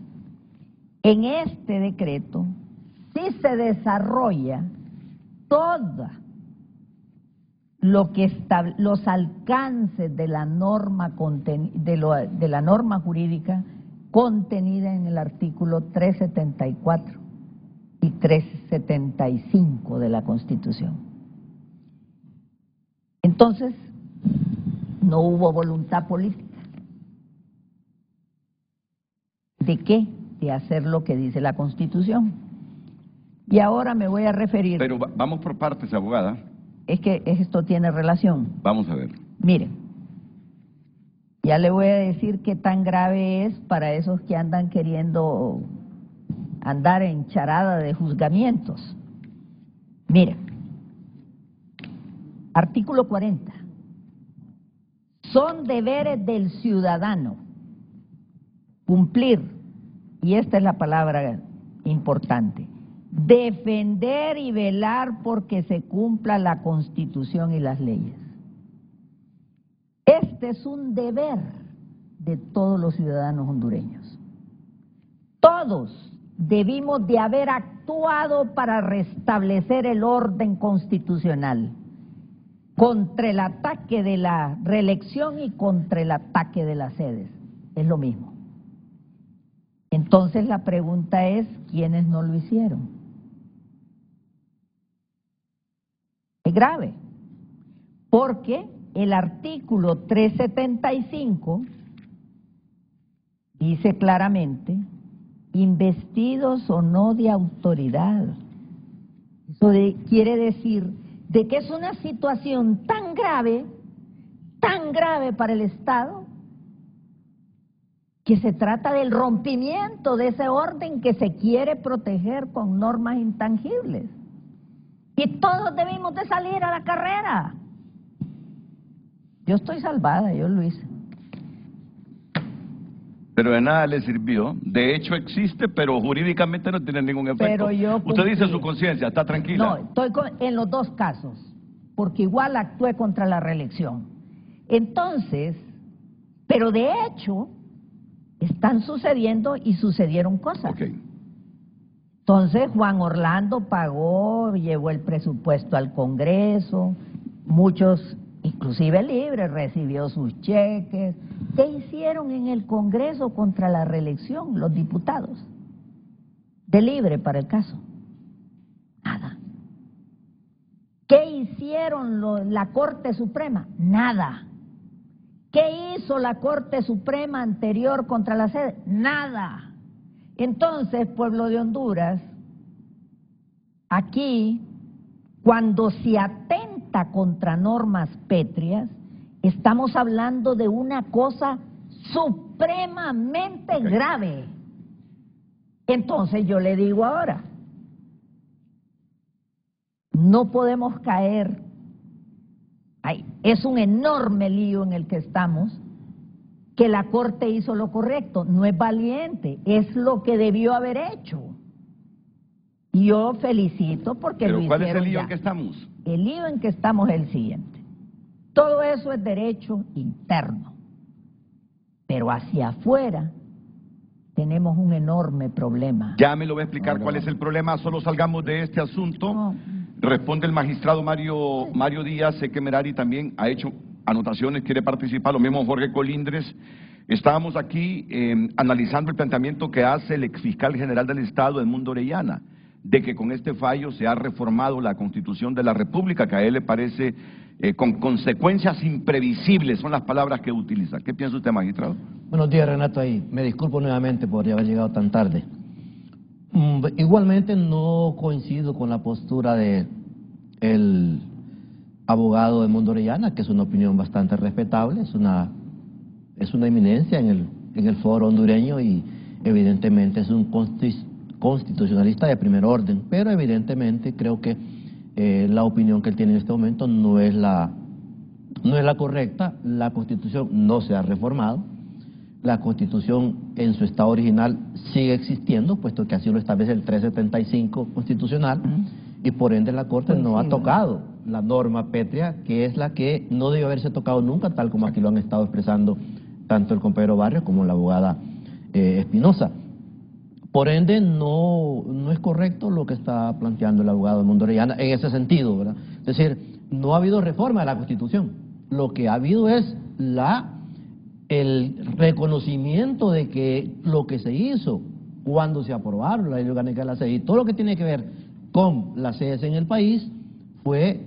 S2: en este decreto sí se desarrolla toda lo que los alcances de la norma de la norma jurídica contenida en el artículo 374 y 375 de la Constitución. Entonces, no hubo voluntad política. ¿De qué? De hacer lo que dice la Constitución. Y ahora me voy a referir...
S1: Pero vamos por partes, abogada.
S2: Es que esto tiene relación.
S1: Vamos a ver.
S2: Miren, ya le voy a decir qué tan grave es para esos que andan queriendo andar en charada de juzgamientos. Miren, artículo 40. Son deberes del ciudadano cumplir, y esta es la palabra importante, defender y velar porque se cumpla la Constitución y las leyes. Este es un deber de todos los ciudadanos hondureños. Todos debimos de haber actuado para restablecer el orden constitucional contra el ataque de la reelección y contra el ataque de las sedes. Es lo mismo. Entonces la pregunta es, ¿quiénes no lo hicieron? Es grave, porque el artículo 375 dice claramente, investidos o no de autoridad. Eso quiere decir de que es una situación tan grave para el Estado, que se trata del rompimiento de ese orden que se quiere proteger con normas intangibles. Y todos debimos de salir a la carrera. Yo estoy salvada, yo lo hice.
S1: Pero de nada le sirvió. De hecho existe, pero jurídicamente no tiene ningún efecto.
S2: Pero yo
S1: Usted dice su conciencia, ¿está tranquila?
S2: No, estoy en los dos casos, porque igual actué contra la reelección. Entonces, pero de hecho, están sucediendo y sucedieron cosas.
S1: Ok.
S2: Entonces Juan Orlando pagó, llevó el presupuesto al Congreso, muchos, inclusive Libre, recibió sus cheques. ¿Qué hicieron en el Congreso contra la reelección los diputados? De Libre para el caso. Nada. ¿Qué hicieron la Corte Suprema? Nada. ¿Qué hizo la Corte Suprema anterior contra la sede? Nada. Entonces, pueblo de Honduras, aquí, cuando se atenta contra normas pétreas, estamos hablando de una cosa supremamente grave. Entonces yo le digo ahora, no podemos caer, es un enorme lío en el que estamos, que la Corte hizo lo correcto, no es valiente, es lo que debió haber hecho. Y yo felicito porque lo hicieron.
S1: ¿Pero cuál es el lío
S2: ya.
S1: en que estamos?
S2: El lío en que estamos es el siguiente. Todo eso es derecho interno, pero hacia afuera tenemos un enorme problema.
S1: Ya me lo va a explicar cuál es el problema, solo salgamos de este asunto.
S2: No.
S1: Responde el magistrado Mario Díaz. Sé que Merari también ha hecho anotaciones, quiere participar, lo mismo Jorge Colindres. Estábamos aquí analizando el planteamiento que hace el exfiscal general del Estado, Edmundo Orellana, de que con este fallo se ha reformado la Constitución de la República, que a él le parece con consecuencias imprevisibles, son las palabras que utiliza. ¿Qué piensa usted, magistrado?
S8: Buenos días, Renato. Ahí me disculpo nuevamente por haber llegado tan tarde. Igualmente no coincido con la postura de el abogado Edmundo Orellana, que es una opinión bastante respetable, es una eminencia en el foro hondureño y evidentemente es un constitucionalista de primer orden, pero evidentemente creo que la opinión que él tiene en este momento no es la correcta. La Constitución no se ha reformado, la Constitución en su estado original sigue existiendo, puesto que así lo establece el 375 constitucional, y por ende la Corte no ha tocado la norma pétrea, que es la que no debe haberse tocado nunca, tal como aquí lo han estado expresando tanto el compañero Barrios como la abogada Espinosa. Por ende, no es correcto lo que está planteando el abogado Edmundo Orellana en ese sentido, ¿verdad? Es decir, no ha habido reforma de la Constitución. Lo que ha habido es el reconocimiento de que lo que se hizo cuando se aprobaron la ley orgánica de la sede y todo lo que tiene que ver con las sedes en el país fue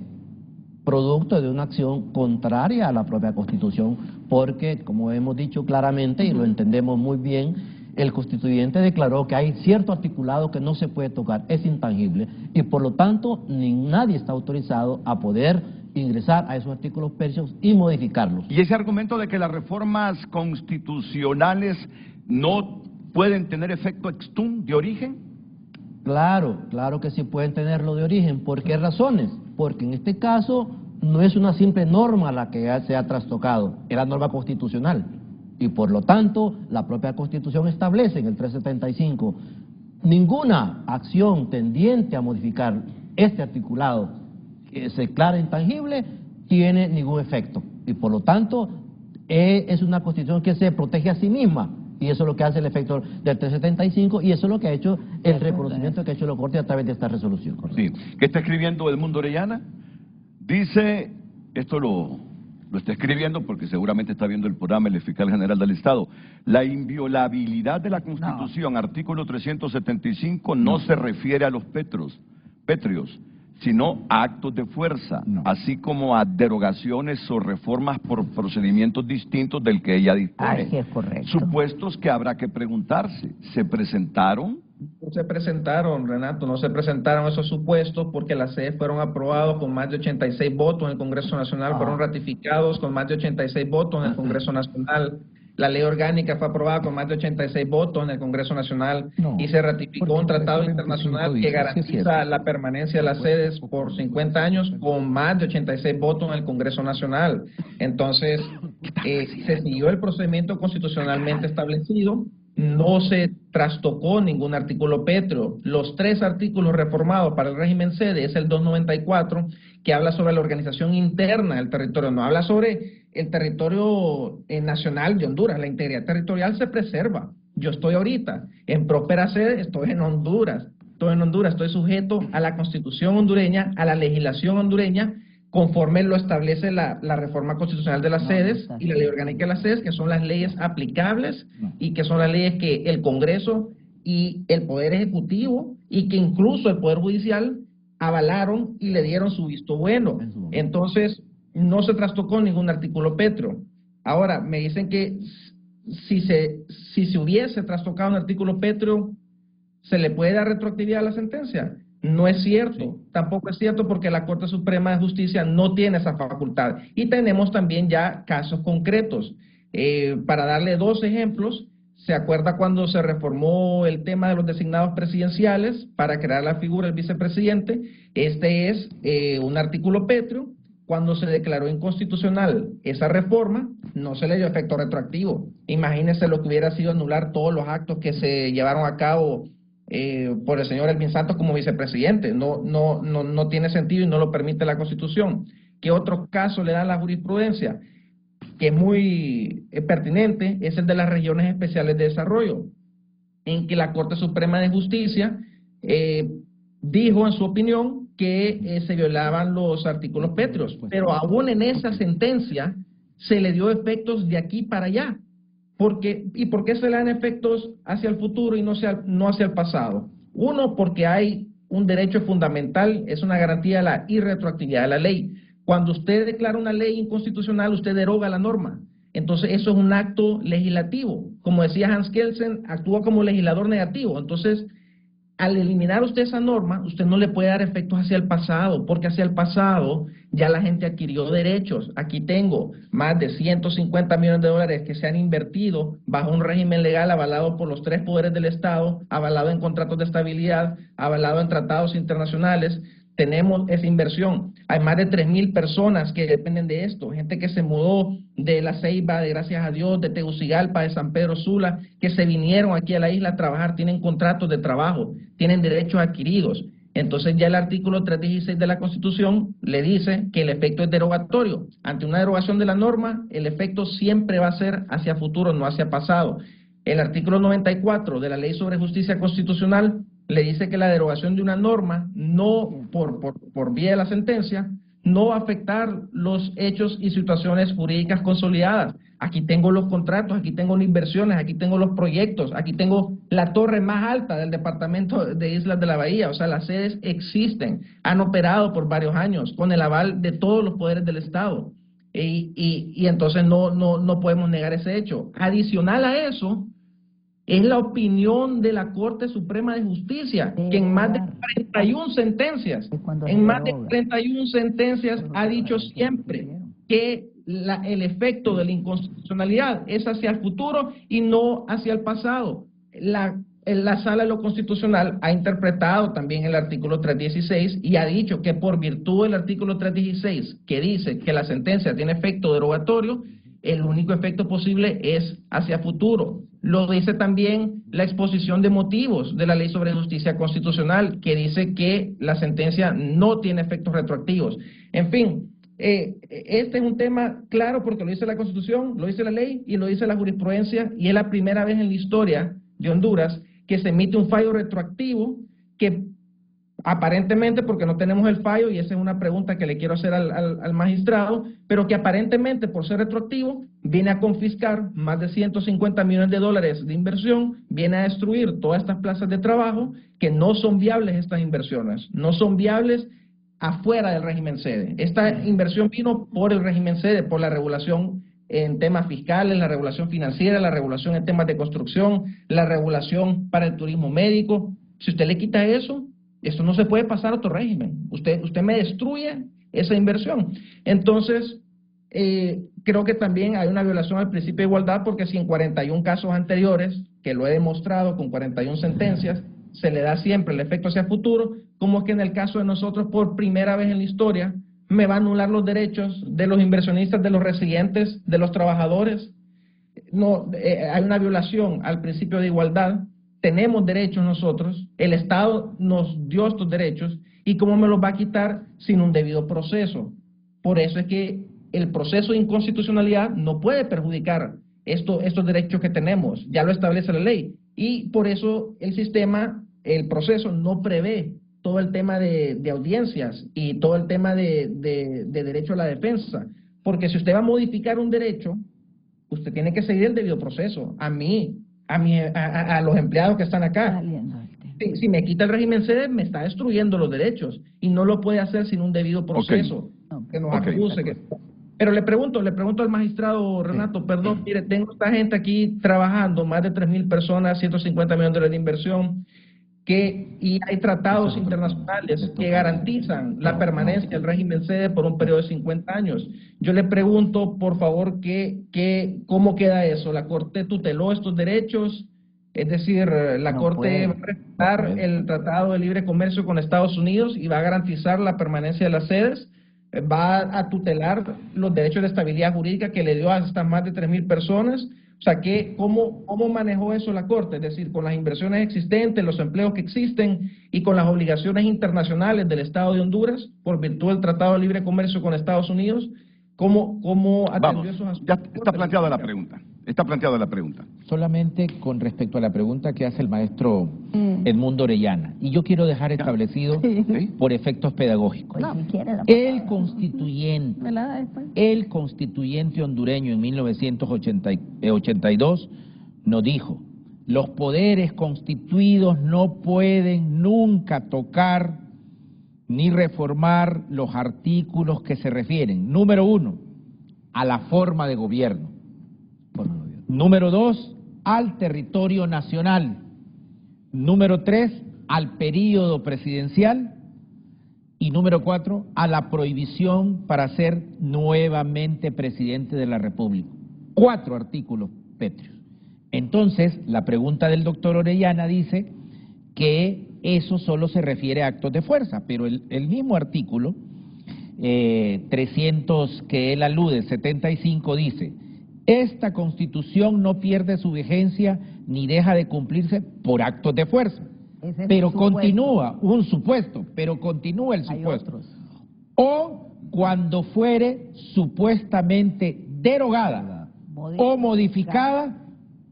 S8: producto de una acción contraria a la propia Constitución, porque, como hemos dicho claramente y lo entendemos muy bien, el constituyente declaró que hay cierto articulado que no se puede tocar, es intangible, y por lo tanto nadie está autorizado a poder ingresar a esos artículos pétreos y modificarlos.
S1: ¿Y ese argumento de que las reformas constitucionales no pueden tener efecto extum de origen?
S8: Claro que sí pueden tenerlo de origen. ¿Por qué razones? Porque en este caso no es una simple norma la que se ha trastocado, es la norma constitucional. Y por lo tanto, la propia Constitución establece en el 375 ninguna acción tendiente a modificar este articulado que se declara intangible tiene ningún efecto. Y por lo tanto, es una Constitución que se protege a sí misma. Y eso es lo que hace el efecto del 375 y eso es lo que ha hecho el reconocimiento que ha hecho la Corte a través de esta resolución.
S1: Sí. ¿Qué está escribiendo Edmundo Orellana? Dice, esto lo está escribiendo porque seguramente está viendo el programa el fiscal general del Estado. La inviolabilidad de la Constitución, artículo 375, no se refiere a los pétreos, sino a actos de fuerza, así como a derogaciones o reformas por procedimientos distintos del que ella dispone.
S2: Sí, es correcto.
S1: Supuestos que habrá que preguntarse, ¿se presentaron?
S9: No se presentaron, Renato, no se presentaron esos supuestos porque las sedes fueron aprobados con más de 86 votos en el Congreso Nacional, fueron ratificados con más de 86 votos en el Congreso Nacional. La ley orgánica fue aprobada con más de 86 votos en el Congreso Nacional y se ratificó un tratado internacional que garantiza la permanencia de las sedes por 50 años con más de 86 votos en el Congreso Nacional. Entonces, se siguió el procedimiento constitucionalmente establecido, no se trastocó ningún artículo pétreo. Los 3 artículos reformados para el régimen sede es el 294, que habla sobre la organización interna del territorio, no habla sobre el territorio nacional de Honduras. La integridad territorial se preserva. Yo estoy ahorita en próspera sede, estoy en Honduras, estoy sujeto a la Constitución hondureña, a la legislación hondureña, conforme lo establece la reforma constitucional de las sedes y la ley orgánica de las sedes, que son las leyes aplicables y que son las leyes que el Congreso y el Poder Ejecutivo y que incluso el Poder Judicial avalaron y le dieron su visto bueno. Entonces, no se trastocó ningún artículo pétreo. Ahora, me dicen que si se hubiese trastocado un artículo pétreo, ¿se le puede dar retroactividad a la sentencia? No es cierto, tampoco es cierto porque la Corte Suprema de Justicia no tiene esa facultad. Y tenemos también ya casos concretos. Para darle dos ejemplos, ¿se acuerda cuando se reformó el tema de los designados presidenciales para crear la figura del vicepresidente? Este es un artículo pétreo. Cuando se declaró inconstitucional esa reforma, no se le dio efecto retroactivo. Imagínense lo que hubiera sido anular todos los actos que se llevaron a cabo por el señor Elvin Santos como vicepresidente. No tiene sentido y no lo permite la Constitución. ¿Qué otro caso le da la jurisprudencia? Que es muy pertinente, es el de las regiones especiales de desarrollo, en que la Corte Suprema de Justicia dijo en su opinión que se violaban los artículos pétreos, pero aún en esa sentencia se le dio efectos de aquí para allá. ¿Y por qué se le dan efectos hacia el futuro y no hacia el pasado? Uno, porque hay un derecho fundamental, es una garantía de la irretroactividad de la ley. Cuando usted declara una ley inconstitucional, usted deroga la norma. Entonces, eso es un acto legislativo. Como decía Hans Kelsen, actúa como legislador negativo. Entonces, al eliminar usted esa norma, usted no le puede dar efectos hacia el pasado, porque hacia el pasado ya la gente adquirió derechos. Aquí tengo más de 150 millones de dólares que se han invertido bajo un régimen legal avalado por los tres poderes del Estado, avalado en contratos de estabilidad, avalado en tratados internacionales. Tenemos esa inversión. Hay más de 3,000 personas que dependen de esto, gente que se mudó de La Ceiba, de Gracias a Dios, de Tegucigalpa, de San Pedro Sula, que se vinieron aquí a la isla a trabajar, tienen contratos de trabajo, tienen derechos adquiridos. Entonces ya el artículo 316 de la Constitución le dice que el efecto es derogatorio. Ante una derogación de la norma, el efecto siempre va a ser hacia futuro, no hacia pasado. El artículo 94 de la Ley sobre Justicia Constitucional le dice que la derogación de una norma, no por vía de la sentencia, no va a afectar los hechos y situaciones jurídicas consolidadas. Aquí tengo los contratos, aquí tengo las inversiones, aquí tengo los proyectos, aquí tengo la torre más alta del departamento de Islas de la Bahía. O sea, las sedes existen, han operado por varios años con el aval de todos los poderes del Estado. Y entonces no podemos negar ese hecho. Adicional a eso, es la opinión de la Corte Suprema de Justicia, que en más de 41 sentencias, ha dicho siempre que el efecto de la inconstitucionalidad es hacia el futuro y no hacia el pasado. La Sala de lo Constitucional ha interpretado también el artículo 316 y ha dicho que por virtud del artículo 316, que dice que la sentencia tiene efecto derogatorio, el único efecto posible es hacia futuro. Lo dice también la exposición de motivos de la Ley sobre Justicia Constitucional, que dice que la sentencia no tiene efectos retroactivos. En fin, este es un tema claro porque lo dice la Constitución, lo dice la ley y lo dice la jurisprudencia, y es la primera vez en la historia de Honduras que se emite un fallo retroactivo que aparentemente, porque no tenemos el fallo, y esa es una pregunta que le quiero hacer al magistrado, pero que aparentemente por ser retroactivo viene a confiscar más de 150 millones de dólares de inversión, viene a destruir todas estas plazas de trabajo, que no son viables estas inversiones, no son viables afuera del régimen sede. Esta inversión vino por el régimen sede, por la regulación en temas fiscales, la regulación financiera, la regulación en temas de construcción, la regulación para el turismo médico. Si usted le quita eso, esto no se puede pasar a otro régimen. Usted me destruye esa inversión. Entonces, creo que también hay una violación al principio de igualdad, porque si en 41 casos anteriores, que lo he demostrado con 41 sentencias, se le da siempre el efecto hacia futuro, como es que en el caso de nosotros, por primera vez en la historia, me va a anular los derechos de los inversionistas, de los residentes, de los trabajadores. No, hay una violación al principio de igualdad. Tenemos derechos nosotros, el Estado nos dio estos derechos, y cómo me los va a quitar sin un debido proceso. Por eso es que el proceso de inconstitucionalidad no puede perjudicar estos derechos que tenemos, ya lo establece la ley, y por eso el sistema, el proceso no prevé todo el tema de audiencias y todo el tema de derecho a la defensa, porque si usted va a modificar un derecho, usted tiene que seguir el debido proceso. A los empleados que están acá. Si me quita el régimen sede, me está destruyendo los derechos, y no lo puede hacer sin un debido proceso. Que nos acuse. Pero le pregunto al magistrado Renato, perdón, mire, tengo esta gente aquí trabajando, más de 3.000 personas, 150 millones de dólares de inversión, y hay tratados internacionales que garantizan la permanencia del régimen sede por un periodo de 50 años. Yo le pregunto, por favor, ¿cómo queda eso? ¿La Corte tuteló estos derechos? Es decir, la Corte va a respetar el Tratado de Libre Comercio con Estados Unidos y va a garantizar la permanencia de las sedes, va a tutelar los derechos de estabilidad jurídica que le dio a estas más de 3.000 personas. O sea, ¿cómo manejó eso la Corte? Es decir, con las inversiones existentes, los empleos que existen y con las obligaciones internacionales del Estado de Honduras por virtud del Tratado de Libre Comercio con Estados Unidos, ¿cómo atendió esos asuntos?
S1: Ya está planteada la pregunta. Está planteada la pregunta.
S6: Solamente con respecto a la pregunta que hace el maestro Edmundo Orellana. Y yo quiero dejar establecido por efectos pedagógicos. El constituyente hondureño en 1982 nos dijo: los poderes constituidos no pueden nunca tocar ni reformar los artículos que se refieren, número 1, a la forma de gobierno. Número 2, al territorio nacional. Número 3, al período presidencial. Y número 4, a la prohibición para ser nuevamente presidente de la República. 4 artículos pétreos. Entonces, la pregunta del doctor Orellana dice que eso solo se refiere a actos de fuerza, pero el mismo artículo 300 que él alude, 75, dice: esta Constitución no pierde su vigencia ni deja de cumplirse por actos de fuerza. Pero continúa un supuesto, pero continúa el supuesto. O cuando fuere supuestamente derogada o modificada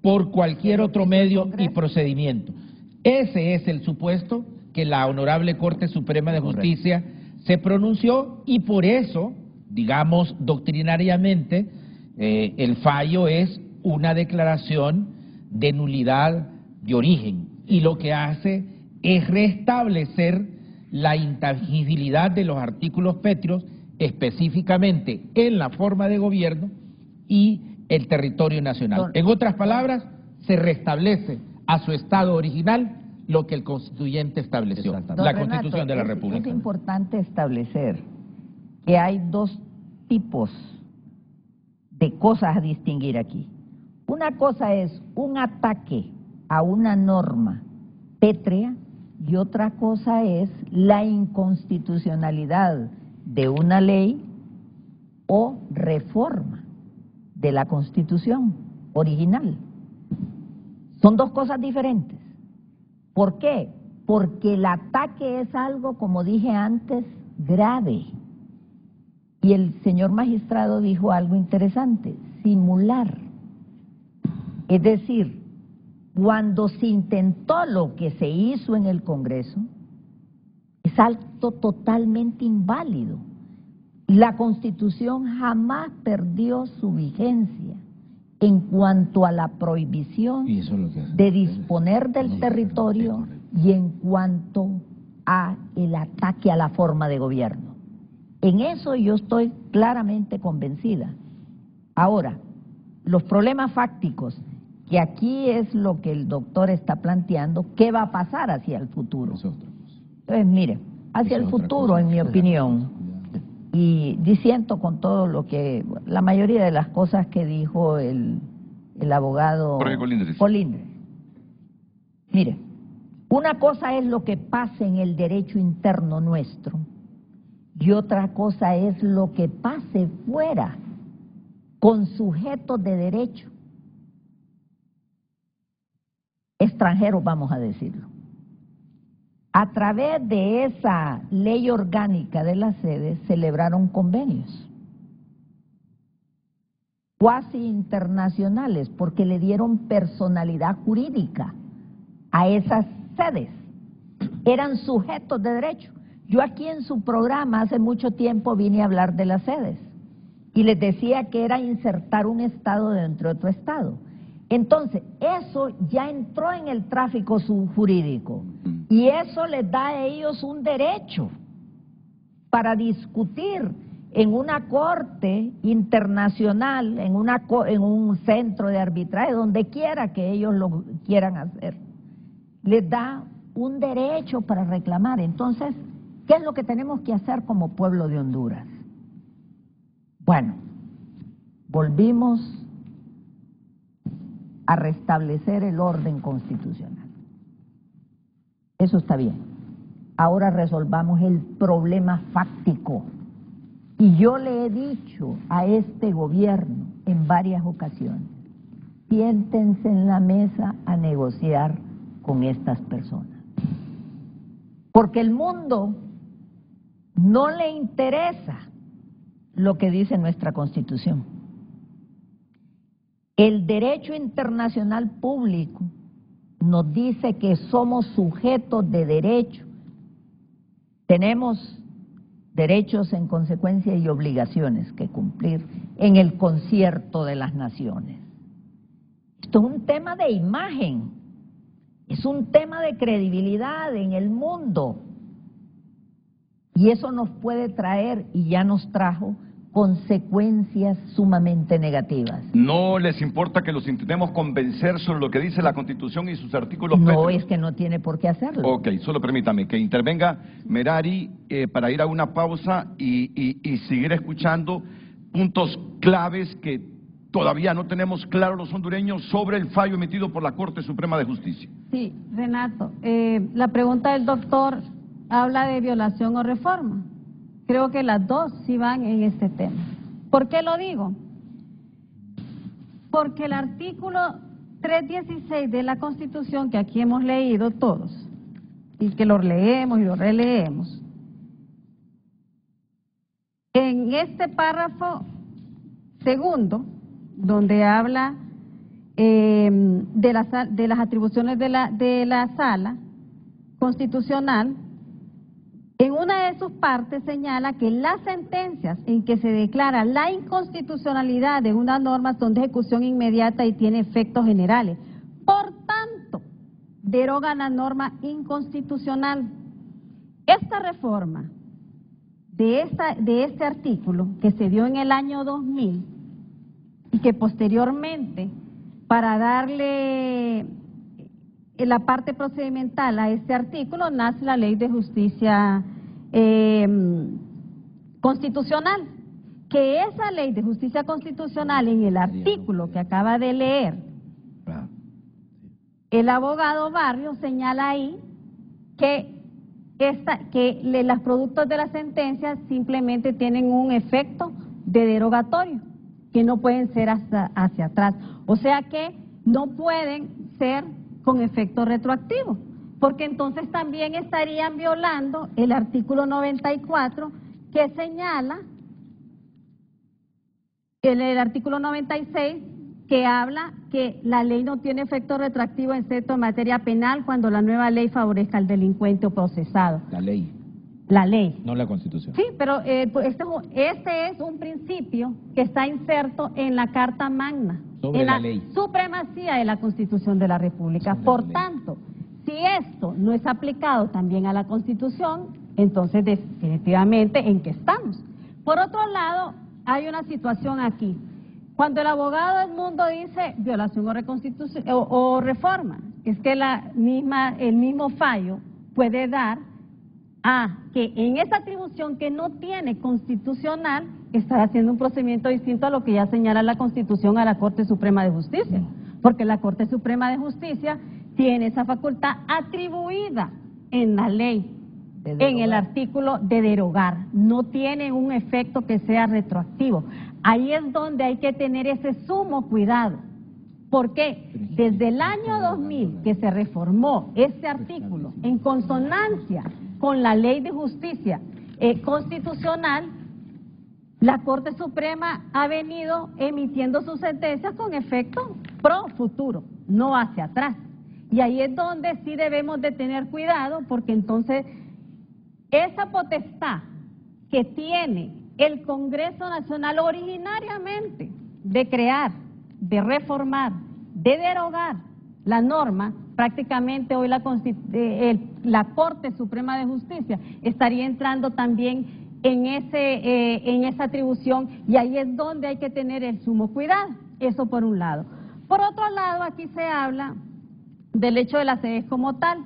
S6: por cualquier otro medio y procedimiento. Ese es el supuesto que la Honorable Corte Suprema de Justicia se pronunció, y por eso, digamos doctrinariamente, el fallo es una declaración de nulidad de origen, y lo que hace es restablecer la intangibilidad de los artículos pétreos, específicamente en la forma de gobierno y el territorio nacional. En otras palabras, se restablece a su estado original lo que el constituyente estableció, la Constitución de la República.
S2: Es importante establecer que hay 2 tipos de cosas a distinguir aquí. Una cosa es un ataque a una norma pétrea y otra cosa es la inconstitucionalidad de una ley o reforma de la Constitución original. Son 2 cosas diferentes. ¿Por qué? Porque el ataque es algo, como dije antes, grave. Y el señor magistrado dijo algo interesante: simular. Es decir, cuando se intentó lo que se hizo en el Congreso, es algo totalmente inválido. La Constitución jamás perdió su vigencia en cuanto a la prohibición de disponer del territorio y en cuanto a el ataque a la forma de gobierno. En eso yo estoy claramente convencida. Ahora, los problemas fácticos, que aquí es lo que el doctor está planteando, ¿qué va a pasar hacia el futuro? Entonces, mire, hacia el futuro, en mi opinión, y disiento con todo lo que, la mayoría de las cosas que dijo el abogado Colindres. Mire, una cosa es lo que pasa en el derecho interno nuestro y otra cosa es lo que pase fuera con sujetos de derecho extranjeros, vamos a decirlo. A través de esa ley orgánica de las sedes celebraron convenios cuasi internacionales porque le dieron personalidad jurídica a esas sedes. Eran sujetos de derecho. Yo aquí en su programa hace mucho tiempo vine a hablar de las sedes y les decía que era insertar un estado dentro de otro estado. Entonces, eso ya entró en el tráfico jurídico y eso les da a ellos un derecho para discutir en una corte internacional, en un centro de arbitraje, donde quiera que ellos lo quieran hacer, les da un derecho para reclamar. Entonces, ¿qué es lo que tenemos que hacer como pueblo de Honduras? Bueno, volvimos a restablecer el orden constitucional. Eso está bien. Ahora resolvamos el problema fáctico. Y yo le he dicho a este gobierno en varias ocasiones, siéntense en la mesa a negociar con estas personas. Porque el mundo no le interesa lo que dice nuestra Constitución. El derecho internacional público nos dice que somos sujetos de derecho. Tenemos derechos en consecuencia y obligaciones que cumplir en el concierto de las naciones. Esto es un tema de imagen, es un tema de credibilidad en el mundo. Y eso nos puede traer, y ya nos trajo, consecuencias sumamente negativas.
S1: ¿No les importa que los intentemos convencer sobre lo que dice la Constitución y sus artículos?
S2: No, es que no tiene por qué hacerlo.
S1: Ok, solo permítame que intervenga Merari para ir a una pausa y seguir escuchando puntos claves que todavía no tenemos claros los hondureños sobre el fallo emitido por la Corte Suprema de Justicia.
S3: Sí, Renato, la pregunta del doctor habla de violación o reforma. Creo que las dos sí van en este tema. ¿Por qué lo digo? Porque el artículo 316 de la Constitución, que aquí hemos leído todos, y que lo leemos y lo releemos, en este párrafo segundo, donde habla de las atribuciones de la Sala Constitucional, en una de sus partes señala que las sentencias en que se declara la inconstitucionalidad de una norma son de ejecución inmediata y tiene efectos generales. Por tanto, derogan la norma inconstitucional. Esta reforma de este artículo, que se dio en el año 2000 y que posteriormente, para darle la parte procedimental a este artículo, nace la Ley de Justicia Constitucional, que esa Ley de Justicia Constitucional, en el artículo que acaba de leer el abogado Barrios, señala ahí que los productos de las sentencias simplemente tienen un efecto de derogatorio, que no pueden ser hacia atrás, o sea que no pueden ser con efecto retroactivo, porque entonces también estarían violando el artículo 94, que señala, el artículo 96, que habla que la ley no tiene efecto retroactivo excepto en materia penal cuando la nueva ley favorezca al delincuente o procesado.
S6: La ley.
S3: La ley.
S6: No la Constitución.
S3: Sí, pero este es un principio que está inserto en la Carta Magna,
S6: sobre
S3: en la
S6: ley.
S3: supremacía de la Constitución de la República. Por tanto, si esto no es aplicado también a la Constitución, entonces definitivamente ¿en qué estamos? Por otro lado, hay una situación aquí. Cuando el abogado Edmundo dice violación o reforma, es que el mismo fallo puede dar a que en esa atribución que no tiene constitucional, está haciendo un procedimiento distinto a lo que ya señala la Constitución a la Corte Suprema de Justicia, porque la Corte Suprema de Justicia tiene esa facultad atribuida en la ley, en el artículo de derogar, no tiene un efecto que sea retroactivo. Ahí es donde hay que tener ese sumo cuidado, porque desde el año 2000 que se reformó este artículo en consonancia con la Ley de Justicia Constitucional, la Corte Suprema ha venido emitiendo sus sentencias con efecto pro futuro, no hacia atrás. Y ahí es donde sí debemos de tener cuidado, porque entonces esa potestad que tiene el Congreso Nacional originariamente de crear, de reformar, de derogar la norma, prácticamente hoy la Corte Suprema de Justicia estaría entrando también en esa atribución, y ahí es donde hay que tener el sumo cuidado. Eso por un lado. Por otro lado, aquí se habla del hecho de las sedes como tal.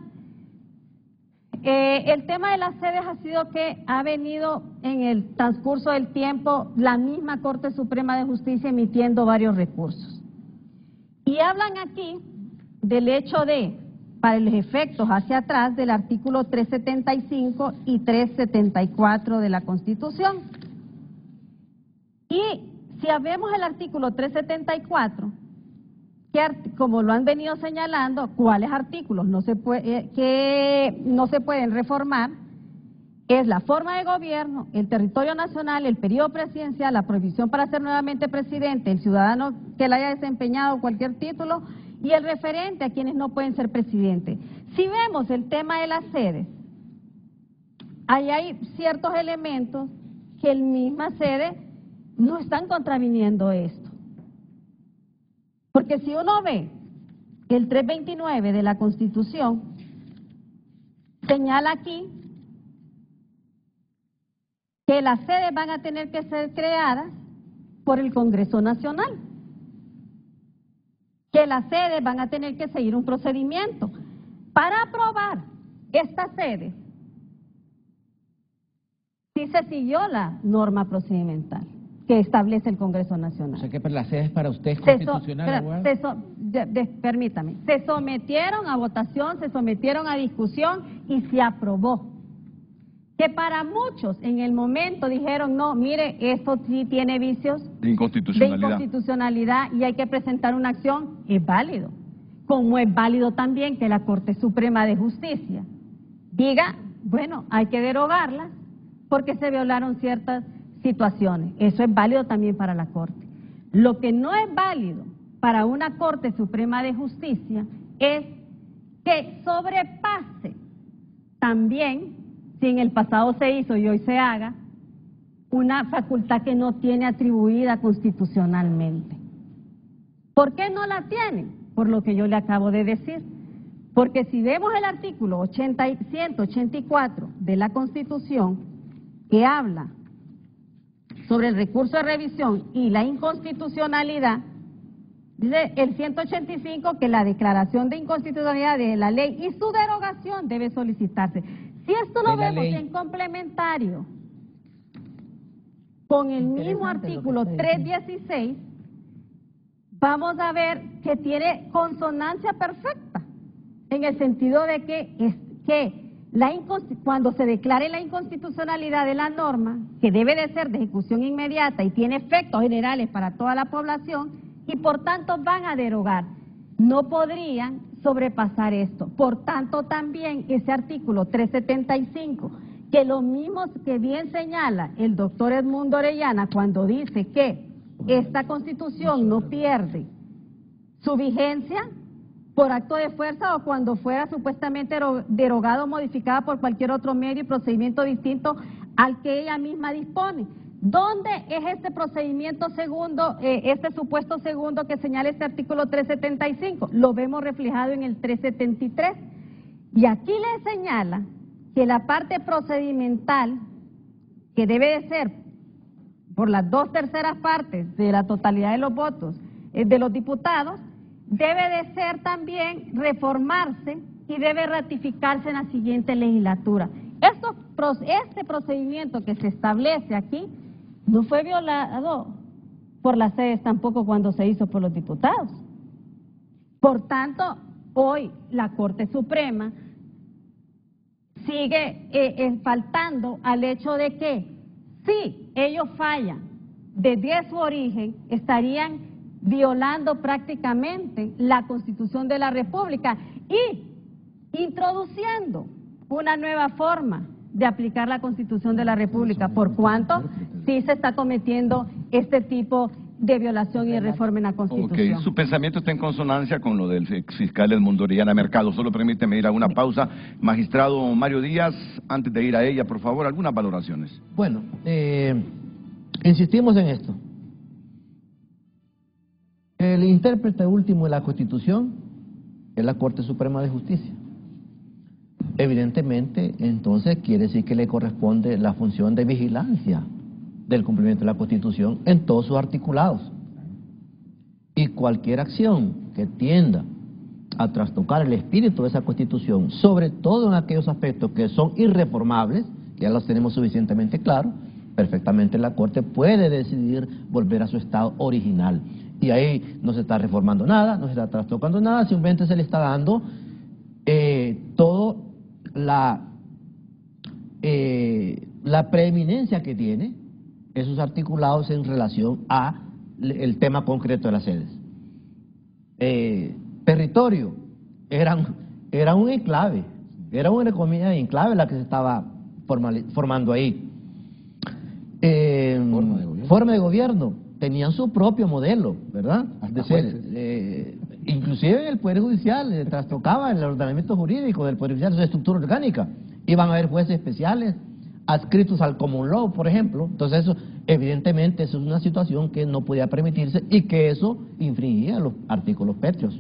S3: El tema de las sedes ha sido que ha venido en el transcurso del tiempo la misma Corte Suprema de Justicia emitiendo varios recursos. Y hablan aquí del hecho de, para los efectos hacia atrás, del artículo 375 y 374 de la Constitución. Y si vemos el artículo 374, como lo han venido señalando, ¿cuáles artículos que no se pueden reformar? Es la forma de gobierno, el territorio nacional, el periodo presidencial, la prohibición para ser nuevamente presidente, el ciudadano que le haya desempeñado cualquier título y el referente a quienes no pueden ser presidente. Si vemos el tema de las sedes, ahí hay ciertos elementos que el misma sede no están contraviniendo esto. Porque si uno ve el 329 de la Constitución, señala aquí que las sedes van a tener que ser creadas por el Congreso Nacional, que las sedes van a tener que seguir un procedimiento. Para aprobar estas sedes, sí se siguió la norma procedimental que establece el Congreso Nacional.
S6: O sea que la sede es para usted es constitucional,
S3: permítame, se sometieron a votación, se sometieron a discusión y se aprobó. Que para muchos en el momento dijeron, no, mire, esto sí tiene vicios
S1: de inconstitucionalidad
S3: y hay que presentar una acción, es válido. Como es válido también que la Corte Suprema de Justicia diga, bueno, hay que derogarla porque se violaron ciertas situaciones. Eso es válido también para la Corte. Lo que no es válido para una Corte Suprema de Justicia es que sobrepase también, si en el pasado se hizo y hoy se haga, una facultad que no tiene atribuida constitucionalmente. ¿Por qué no la tiene? Por lo que yo le acabo de decir. Porque si vemos el artículo 184 de la Constitución, que habla sobre el recurso de revisión y la inconstitucionalidad, dice el 185 que la declaración de inconstitucionalidad de la ley y su derogación debe solicitarse. Si esto lo vemos en complementario con el mismo artículo 316, vamos a ver que tiene consonancia perfecta, en el sentido de que cuando se declare la inconstitucionalidad de la norma, que debe de ser de ejecución inmediata y tiene efectos generales para toda la población, y por tanto van a derogar, no podrían sobrepasar esto. Por tanto, también ese artículo 375, que lo mismo que bien señala el doctor Edmundo Orellana cuando dice que esta Constitución no pierde su vigencia por acto de fuerza o cuando fuera supuestamente derogado o modificada por cualquier otro medio y procedimiento distinto al que ella misma dispone. ¿Dónde es este procedimiento segundo, este supuesto segundo que señala este artículo 375? Lo vemos reflejado en el 373. Y aquí le señala que la parte procedimental, que debe de ser por las 2/3 partes de la totalidad de los votos de los diputados, debe de ser también reformarse y debe ratificarse en la siguiente legislatura. Este procedimiento que se establece aquí no fue violado por las sedes tampoco cuando se hizo por los diputados. Por tanto, hoy la Corte Suprema sigue faltando al hecho de que si ellos fallan desde su origen, estarían violando prácticamente la Constitución de la República y introduciendo una nueva forma de aplicar la Constitución de la República, por cuanto sí se está cometiendo este tipo de violación y de reforma en la Constitución.
S1: Ok, su pensamiento está en consonancia con lo del exfiscal Edmundo Orellana Mercado. Solo permíteme ir a una pausa. Magistrado Mario Díaz, antes de ir a ella, por favor, algunas valoraciones.
S8: Bueno, insistimos en esto. El intérprete último de la Constitución es la Corte Suprema de Justicia. evidentemente, entonces quiere decir que le corresponde la función de vigilancia del cumplimiento de la Constitución en todos sus articulados. Y cualquier acción que tienda a trastocar el espíritu de esa Constitución, sobre todo en aquellos aspectos que son irreformables, que ya los tenemos suficientemente claros, perfectamente la Corte puede decidir volver a su estado original. Y ahí no se está reformando nada, no se está trastocando nada, simplemente se le está dando toda la preeminencia que tiene esos articulados en relación a el tema concreto de las sedes. Territorio, era un enclave, era una economía de enclave la que se estaba formando ahí. Forma de gobierno, tenían su propio modelo, ¿verdad? Inclusive en el Poder Judicial trastocaba el ordenamiento jurídico del Poder Judicial, su estructura orgánica. Iban a haber jueces especiales adscritos al common law, por ejemplo. Entonces eso, evidentemente, eso es una situación que no podía permitirse y que eso infringía los artículos pétreos.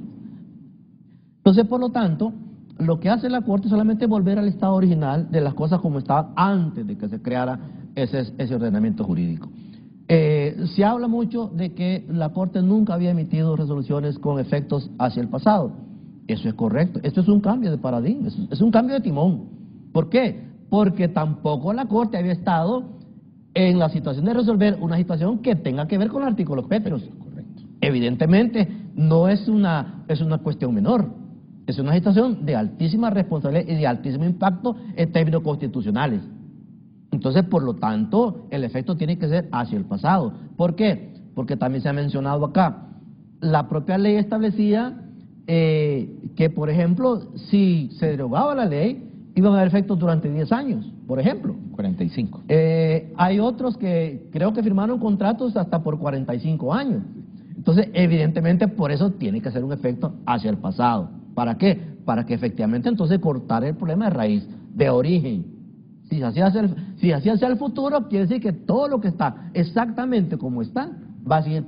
S8: Entonces, por lo tanto, lo que hace la Corte es solamente volver al estado original de las cosas como estaban antes de que se creara ese ordenamiento jurídico. Se habla mucho de que la Corte nunca había emitido resoluciones con efectos hacia el pasado. Eso es correcto. Esto es un cambio de paradigma, es un cambio de timón. ¿Por qué? Porque tampoco la Corte había estado en la situación de resolver una situación que tenga que ver con los artículos pétreos. Evidentemente, no es una cuestión menor. Es una situación de altísima responsabilidad y de altísimo impacto en términos constitucionales. Entonces, por lo tanto, el efecto tiene que ser hacia el pasado. ¿Por qué? Porque también se ha mencionado acá, la propia ley establecía que, por ejemplo, si se derogaba la ley, iban a haber efectos durante 10 años, por ejemplo.
S6: 45.
S8: Hay otros que creo que firmaron contratos hasta por 45 años. Entonces, evidentemente, por eso tiene que ser un efecto hacia el pasado. ¿Para qué? Para que efectivamente entonces cortar el problema de raíz, de origen. Si así hacia el futuro, quiere decir que todo lo que está exactamente como está va a seguir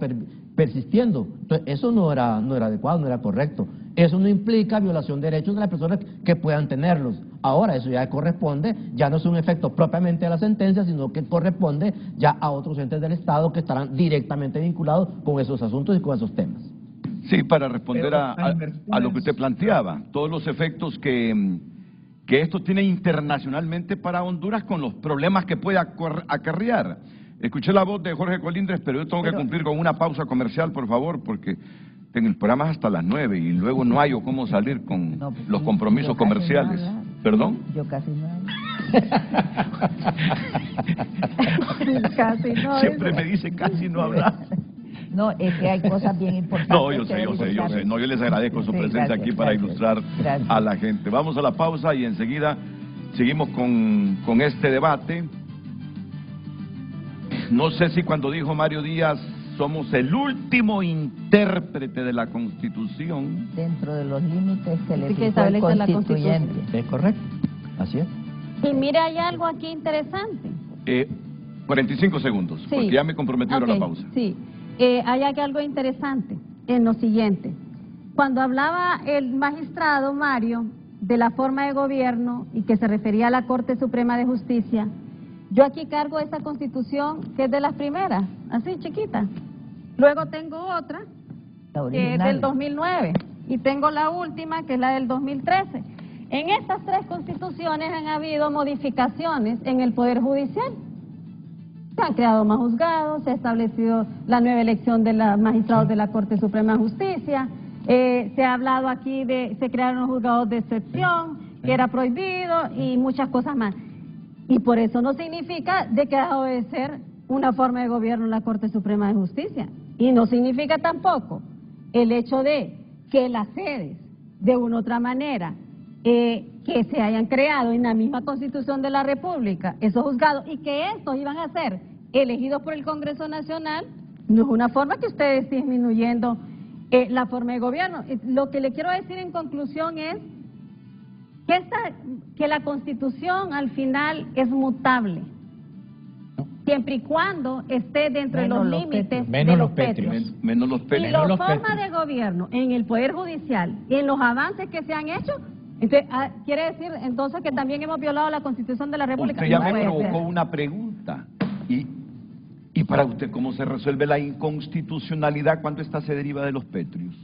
S8: persistiendo. Entonces, eso no era adecuado, no era correcto. Eso no implica violación de derechos de las personas que puedan tenerlos. Ahora, eso ya corresponde, ya no es un efecto propiamente de la sentencia, sino que corresponde ya a otros entes del Estado que estarán directamente vinculados con esos asuntos y con esos temas.
S1: Sí, para responder a lo que usted planteaba, todos los efectos que esto tiene internacionalmente para Honduras con los problemas que puede acarrear. Escuché la voz de Jorge Colindres, pero yo tengo que cumplir con una pausa comercial, por favor, porque en el programa es hasta las 9 y luego no hay cómo salir con los compromisos comerciales. ¿Perdón?
S2: Yo casi no hablo.
S3: Casi no.
S1: Siempre me dice casi no hablar.
S2: No, es que hay cosas bien importantes.
S1: No, yo sé. No, yo les agradezco su presencia aquí para ilustrar a la gente. Vamos a la pausa y enseguida seguimos con este debate. No sé si cuando dijo Mario Díaz, somos el último intérprete de la Constitución.
S2: Dentro de los límites que le
S3: que
S2: fijó el
S3: establece la
S2: constituyente.
S8: Es correcto, así es.
S3: Y mire, hay algo aquí interesante.
S1: 45 segundos,
S3: Sí.
S1: porque ya me comprometieron la pausa.
S3: Sí, hay aquí algo interesante en lo siguiente. Cuando hablaba el magistrado Mario de la forma de gobierno y que se refería a la Corte Suprema de Justicia, yo aquí cargo esta Constitución que es de las primeras, así chiquita. Luego tengo otra que es del 2009 y tengo la última que es la del 2013. En estas tres constituciones han habido modificaciones en el Poder Judicial. Se han creado más juzgados, se ha establecido la nueva elección de los magistrados de la Corte Suprema de Justicia, se ha hablado aquí se crearon los juzgados de excepción, que era prohibido y muchas cosas más. Y por eso no significa de que ha dejado de ser una forma de gobierno en la Corte Suprema de Justicia. Y no significa tampoco el hecho de que las sedes, de una u otra manera, que se hayan creado en la misma Constitución de la República, esos juzgados, y que estos iban a ser elegidos por el Congreso Nacional, no es una forma que usted esté disminuyendo la forma de gobierno. Lo que le quiero decir en conclusión es que la Constitución al final es mutable, siempre y cuando esté dentro de los límites de los pétreos.
S1: Menos los pétreos.
S3: Y la forma de gobierno en el Poder Judicial y en los avances que se han hecho Entonces, ¿quiere decir entonces que también hemos violado la Constitución de la República?
S1: Usted ya
S3: No
S1: me
S3: puede
S1: provocó
S3: ser.
S1: una pregunta. Y para usted, ¿cómo se resuelve la inconstitucionalidad cuando esta se deriva de los pétreos?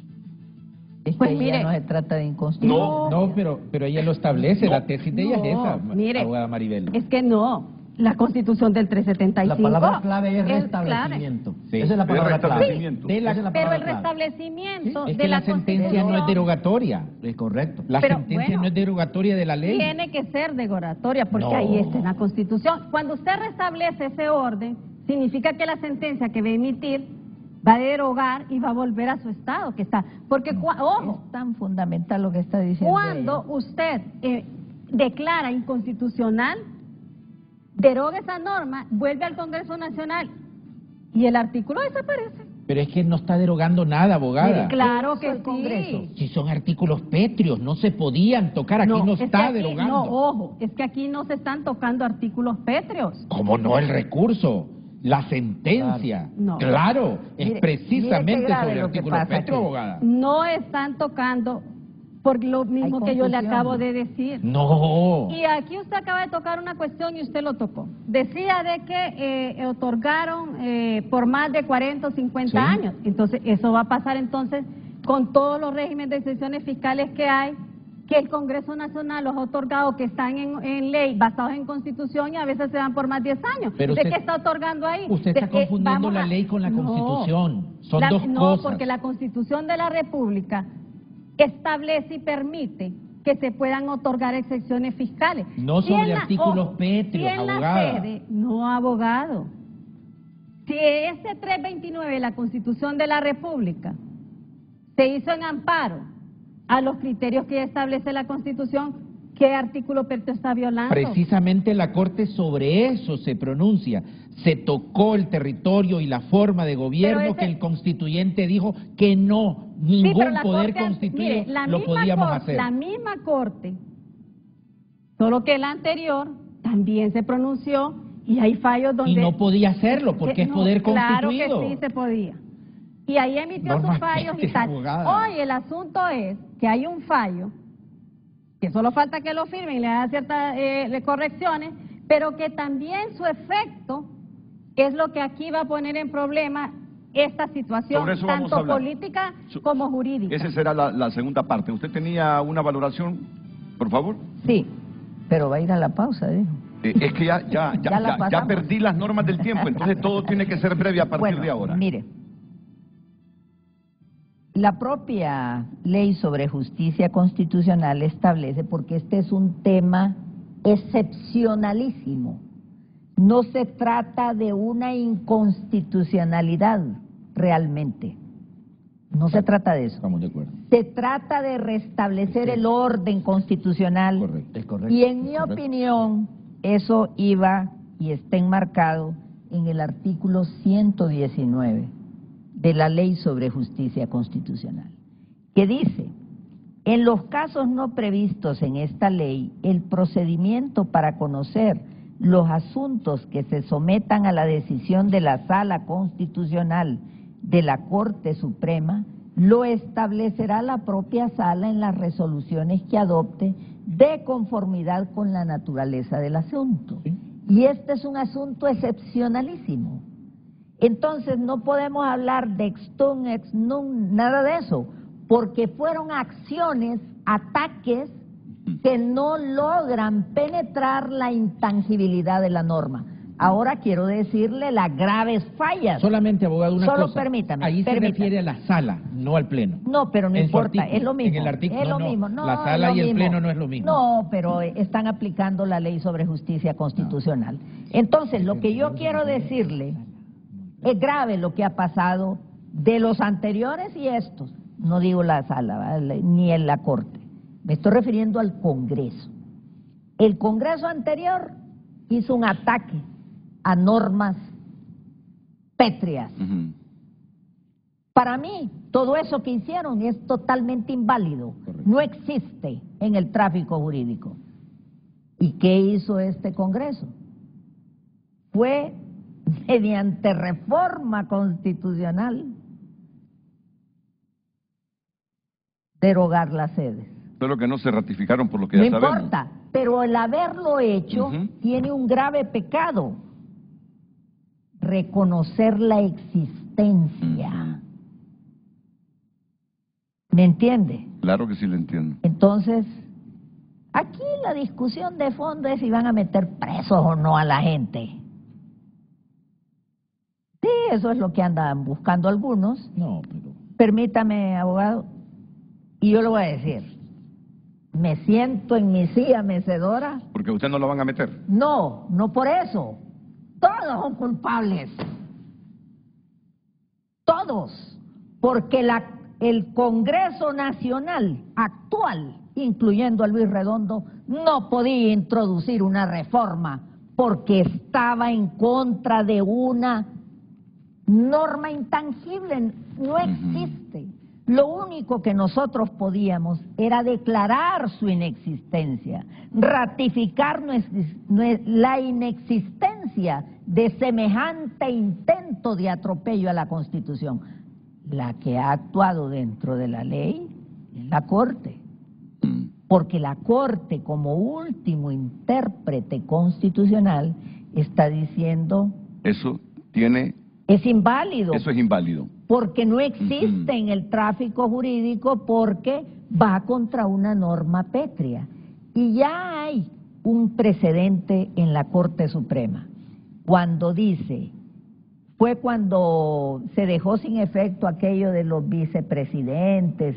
S2: Es que
S3: Pues
S2: ahí ya
S3: mire,
S2: no se trata de inconstitucional.
S6: No, pero ella lo establece, la tesis de ella es esa,
S3: mire,
S6: abogada Maribel.
S3: Es que no. La Constitución del 375.
S8: La palabra clave es
S3: clara.
S8: restablecimiento.
S6: Sí.
S8: Esa es la palabra clave.
S1: Restablecimiento.
S6: De la-
S8: Esa es la
S3: Pero
S8: palabra
S3: el
S8: clave.
S3: restablecimiento
S6: Es
S3: de
S6: que la
S3: Constitución
S6: sentencia no es derogatoria.
S8: Es correcto.
S6: La
S3: Pero,
S6: sentencia
S3: bueno,
S6: no es derogatoria de la ley.
S3: tiene que ser derogatoria porque
S6: No.
S3: ahí está en la Constitución. Cuando usted restablece ese orden, significa que la sentencia que va a emitir va a derogar y va a volver a su estado que está. Porque, ojo,
S2: Es tan fundamental lo que está diciendo
S3: cuando
S2: ella.
S3: usted declara inconstitucional, deroga esa norma, vuelve al Congreso Nacional y el artículo desaparece.
S6: Pero es que no está derogando nada, abogada.
S3: Mire, claro que
S2: el Congreso.
S3: sí.
S6: Si son artículos pétreos, no se podían tocar, aquí no
S3: es que
S6: está
S3: aquí-
S6: derogando.
S3: No, ojo, es que aquí no se están tocando artículos pétreos.
S6: ¿Cómo no el recurso? La sentencia.
S3: No.
S6: Claro, es
S2: Mire,
S6: precisamente
S2: mire qué grave
S6: sobre
S2: lo que
S6: artículos
S2: pasa
S6: pétreos,
S2: aquí.
S6: abogada.
S3: No están tocando por lo mismo que yo le
S2: confusión.
S3: acabo de decir.
S6: No.
S3: Y aquí usted acaba de tocar una cuestión y usted lo tocó. Decía de que otorgaron por más de 40 o 50
S6: Sí.
S3: años. Entonces, eso va a pasar entonces con todos los regímenes de excepciones fiscales que hay, que el Congreso Nacional los ha otorgado, que están en ley, basados en Constitución, y a veces se dan por más 10 años.
S6: Pero
S3: ¿Usted
S6: usted-
S3: qué está otorgando ahí?
S6: Usted está confundiendo
S3: vamos
S6: la ley con la
S3: No.
S6: Constitución. Son dos
S3: No,
S6: cosas.
S3: porque la Constitución de la República establece y permite que se puedan otorgar excepciones fiscales.
S6: No
S3: Si
S6: sobre
S3: en la-
S6: artículos
S3: ojo,
S6: pétreos,
S3: si en la
S6: abogada.
S3: sede, no, abogado. Si ese 329 de la Constitución de la República se hizo en amparo a los criterios que establece la Constitución, ¿qué artículo pétreo está violando?
S6: Precisamente la Corte sobre eso se pronuncia. Se tocó el territorio y la forma de gobierno
S3: Pero ese-
S6: que el constituyente dijo que no,
S3: Sí,
S6: ningún
S3: pero la
S6: poder
S3: Corte,
S6: constituido
S3: mire, la
S6: lo
S3: misma
S6: podíamos
S3: Corte,
S6: hacer.
S3: La misma Corte, solo que la anterior, también se pronunció y hay fallos donde...
S6: Y no podía hacerlo porque es
S3: no,
S6: poder
S3: claro
S6: constituido.
S3: que sí se podía. Y ahí emitió sus
S6: Normalmente,
S3: fallos y tal.
S6: abogada.
S3: Hoy el asunto es que hay un fallo, que solo falta que lo firmen y le hagan ciertas correcciones, pero que también su efecto es lo que aquí va a poner en problema esta situación,
S1: Sobre eso vamos a
S3: tanto
S1: hablar.
S3: política como jurídica.
S1: Esa será la segunda parte. ¿Usted tenía una valoración, por favor?
S2: Sí, pero va a ir a la pausa, dijo.
S1: Es que ya
S2: la pasamos.
S1: perdí las normas del tiempo, entonces todo tiene que ser breve a partir
S2: Bueno,
S1: de ahora.
S2: mire, la propia ley sobre justicia constitucional establece, porque este es un tema excepcionalísimo, no se trata de una inconstitucionalidad realmente, no se trata de eso.
S6: Estamos de acuerdo.
S2: Se trata de restablecer el orden constitucional.
S6: Correcto.
S8: Es correcto.
S2: Y en mi
S6: correcto.
S2: opinión, eso iba y está enmarcado en el artículo 119 de la Ley sobre Justicia Constitucional, que dice: en los casos no previstos en esta ley, el procedimiento para conocer los asuntos que se sometan a la decisión de la Sala Constitucional de la Corte Suprema lo establecerá la propia Sala en las resoluciones que adopte de conformidad con la naturaleza del asunto.
S6: Sí.
S2: Y este es un asunto excepcionalísimo. Entonces no podemos hablar de ex tunc, ex nunc, nada de eso, porque fueron acciones, ataques que no logran penetrar la intangibilidad de la norma. Ahora quiero decirle las graves fallas.
S6: Solamente, abogado, una
S2: Solo
S6: cosa.
S2: permítame,
S6: Ahí se
S2: permítame.
S6: refiere a la sala, no al pleno.
S2: No, pero no
S6: En su
S2: importa,
S6: artículo,
S2: es lo mismo.
S6: En el artículo,
S2: es lo
S6: no,
S2: mismo. No,
S6: la
S2: es
S6: sala
S2: lo
S6: y el
S2: mismo.
S6: pleno no es lo mismo.
S2: No, pero están aplicando la ley sobre justicia constitucional. Entonces, lo que yo quiero decirle, es grave lo que ha pasado de los anteriores y estos. No digo la sala, ¿vale? Ni en la Corte. Me estoy refiriendo al Congreso. El Congreso anterior hizo un ataque a normas pétreas.
S1: Ujú.
S2: Para mí, todo eso que hicieron es totalmente inválido.
S6: Correcto.
S2: No existe en el tráfico jurídico. ¿Y qué hizo este Congreso? Fue, mediante reforma constitucional, derogar las sedes.
S1: Solo que no se ratificaron por lo que
S2: no
S1: ya sabemos.
S2: No importa, pero el haberlo hecho tiene un grave pecado. Reconocer la existencia. ¿Me entiende?
S1: Claro que sí lo entiendo.
S2: Entonces, aquí la discusión de fondo es si van a meter presos o no a la gente. Sí, eso es lo que andan buscando algunos.
S6: No, pero...
S2: Permítame, abogado, y yo lo voy a decir. Me siento en mi silla mecedora.
S1: ¿Porque usted no lo van a meter?
S2: No, no por eso. Todos son culpables. Todos. Porque el Congreso Nacional actual, incluyendo a Luis Redondo, no podía introducir una reforma porque estaba en contra de una norma intangible. No existe. Lo único que nosotros podíamos era declarar su inexistencia, ratificar la inexistencia de semejante intento de atropello a la Constitución. La que ha actuado dentro de la ley es la Corte, porque la Corte, como último intérprete constitucional, está diciendo...
S1: Eso tiene...
S2: Es inválido.
S1: Eso es inválido.
S2: Porque no existe en el tráfico jurídico, porque va contra una norma pétrea. Y ya hay un precedente en la Corte Suprema. Cuando dice, fue cuando se dejó sin efecto aquello de los vicepresidentes,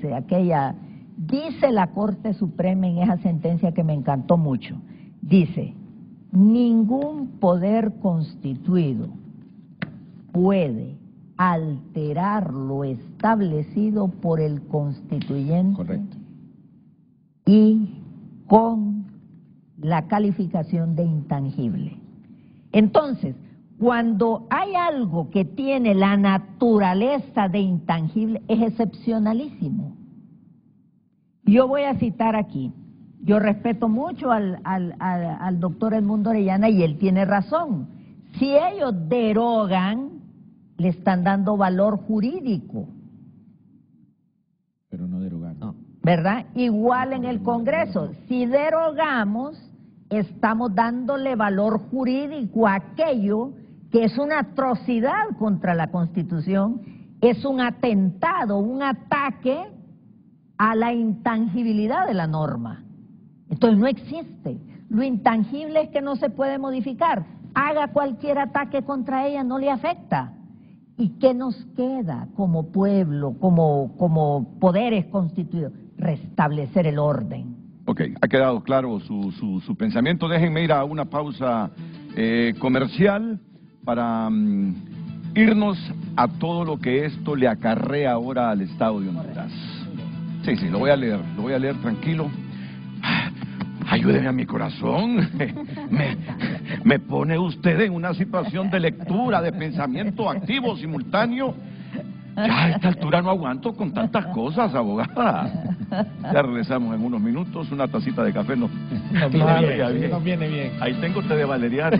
S2: dice la Corte Suprema en esa sentencia que me encantó mucho, dice, ningún poder constituido puede alterar lo establecido por el constituyente.
S6: Correcto.
S2: Y con la calificación de intangible. Entonces, cuando hay algo que tiene la naturaleza de intangible, es excepcionalísimo. Yo voy a citar aquí, yo respeto mucho al doctor Edmundo Orellana y él tiene razón. Si ellos derogan, le están dando valor jurídico.
S6: Pero no derogar.
S2: No, ¿verdad? Igual en el Congreso. Si derogamos, estamos dándole valor jurídico a aquello que es una atrocidad contra la Constitución, es un atentado, un ataque a la intangibilidad de la norma. Entonces no existe. Lo intangible es que no se puede modificar. Haga cualquier ataque contra ella, no le afecta. ¿Y qué nos queda como pueblo, como poderes constituidos? Restablecer el orden.
S1: Ok, ha quedado claro su pensamiento. Déjenme ir a una pausa comercial para irnos a todo lo que esto le acarrea ahora al Estado de Honduras. Sí, lo voy a leer tranquilo. Ayúdeme a mi corazón. Me pone usted en una situación de lectura, de pensamiento activo, simultáneo. Ya a esta altura no aguanto con tantas cosas, abogada. Ya regresamos en unos minutos. Una tacita de café nos
S6: viene bien.
S1: Ahí tengo usted de valeriano.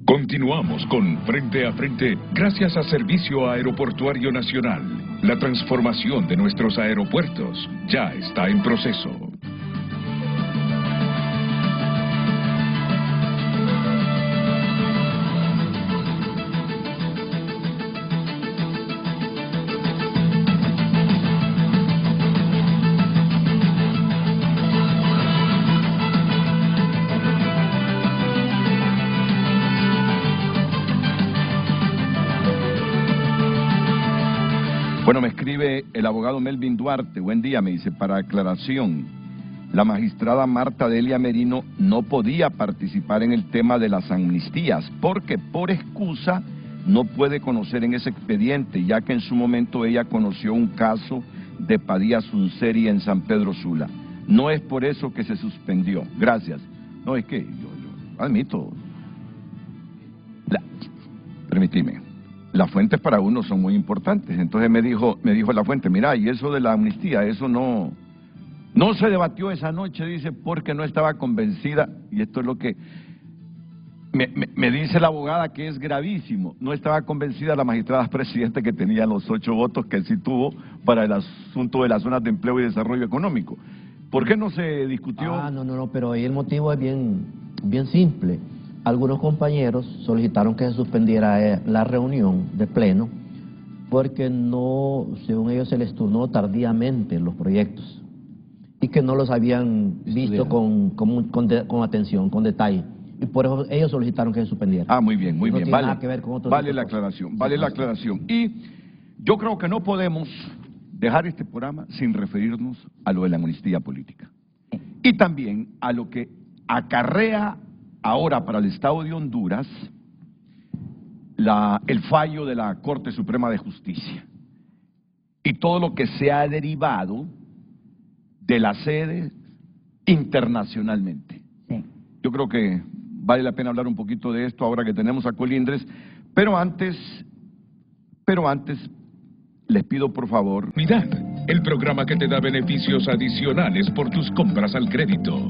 S5: Continuamos con Frente a Frente gracias a Servicio Aeroportuario Nacional. La transformación de nuestros aeropuertos ya está en proceso.
S1: Bueno, me escribe el abogado Melvin Duarte. Buen día, me dice, para aclaración, la magistrada Marta Delia Merino no podía participar en el tema de las amnistías porque por excusa no puede conocer en ese expediente, ya que en su momento ella conoció un caso de Padilla Sunseri en San Pedro Sula. No es por eso que se suspendió. Gracias. No, es que yo admito. Permíteme. Las fuentes para uno son muy importantes. Entonces me dijo la fuente, mira, y eso de la amnistía, eso no se debatió esa noche, dice, porque no estaba convencida, y esto es lo que... Me dice la abogada que es gravísimo. No estaba convencida la magistrada presidente que tenía los 8 votos que sí tuvo para el asunto de las zonas de empleo y desarrollo económico. ¿Por qué no se discutió?
S8: No, pero ahí el motivo es bien simple. Algunos compañeros solicitaron que se suspendiera la reunión de pleno porque no, según ellos, se les turnó tardíamente los proyectos y que no los habían visto con atención, con detalle. Y por eso ellos solicitaron que se suspendiera.
S1: Ah, muy bien, muy bien.
S8: Vale, nada que ver con otro
S1: vale la aclaración, vale la aclaración. Y yo creo que no podemos dejar este programa sin referirnos a lo de la amnistía política. Y también a lo que acarrea ahora para el Estado de Honduras el fallo de la Corte Suprema de Justicia. Y todo lo que se ha derivado de la sede internacionalmente.
S2: Sí.
S1: Yo creo que vale la pena hablar un poquito de esto ahora que tenemos a Colindres, pero antes les pido por favor...
S5: Unidad, el programa que te da beneficios adicionales por tus compras al crédito.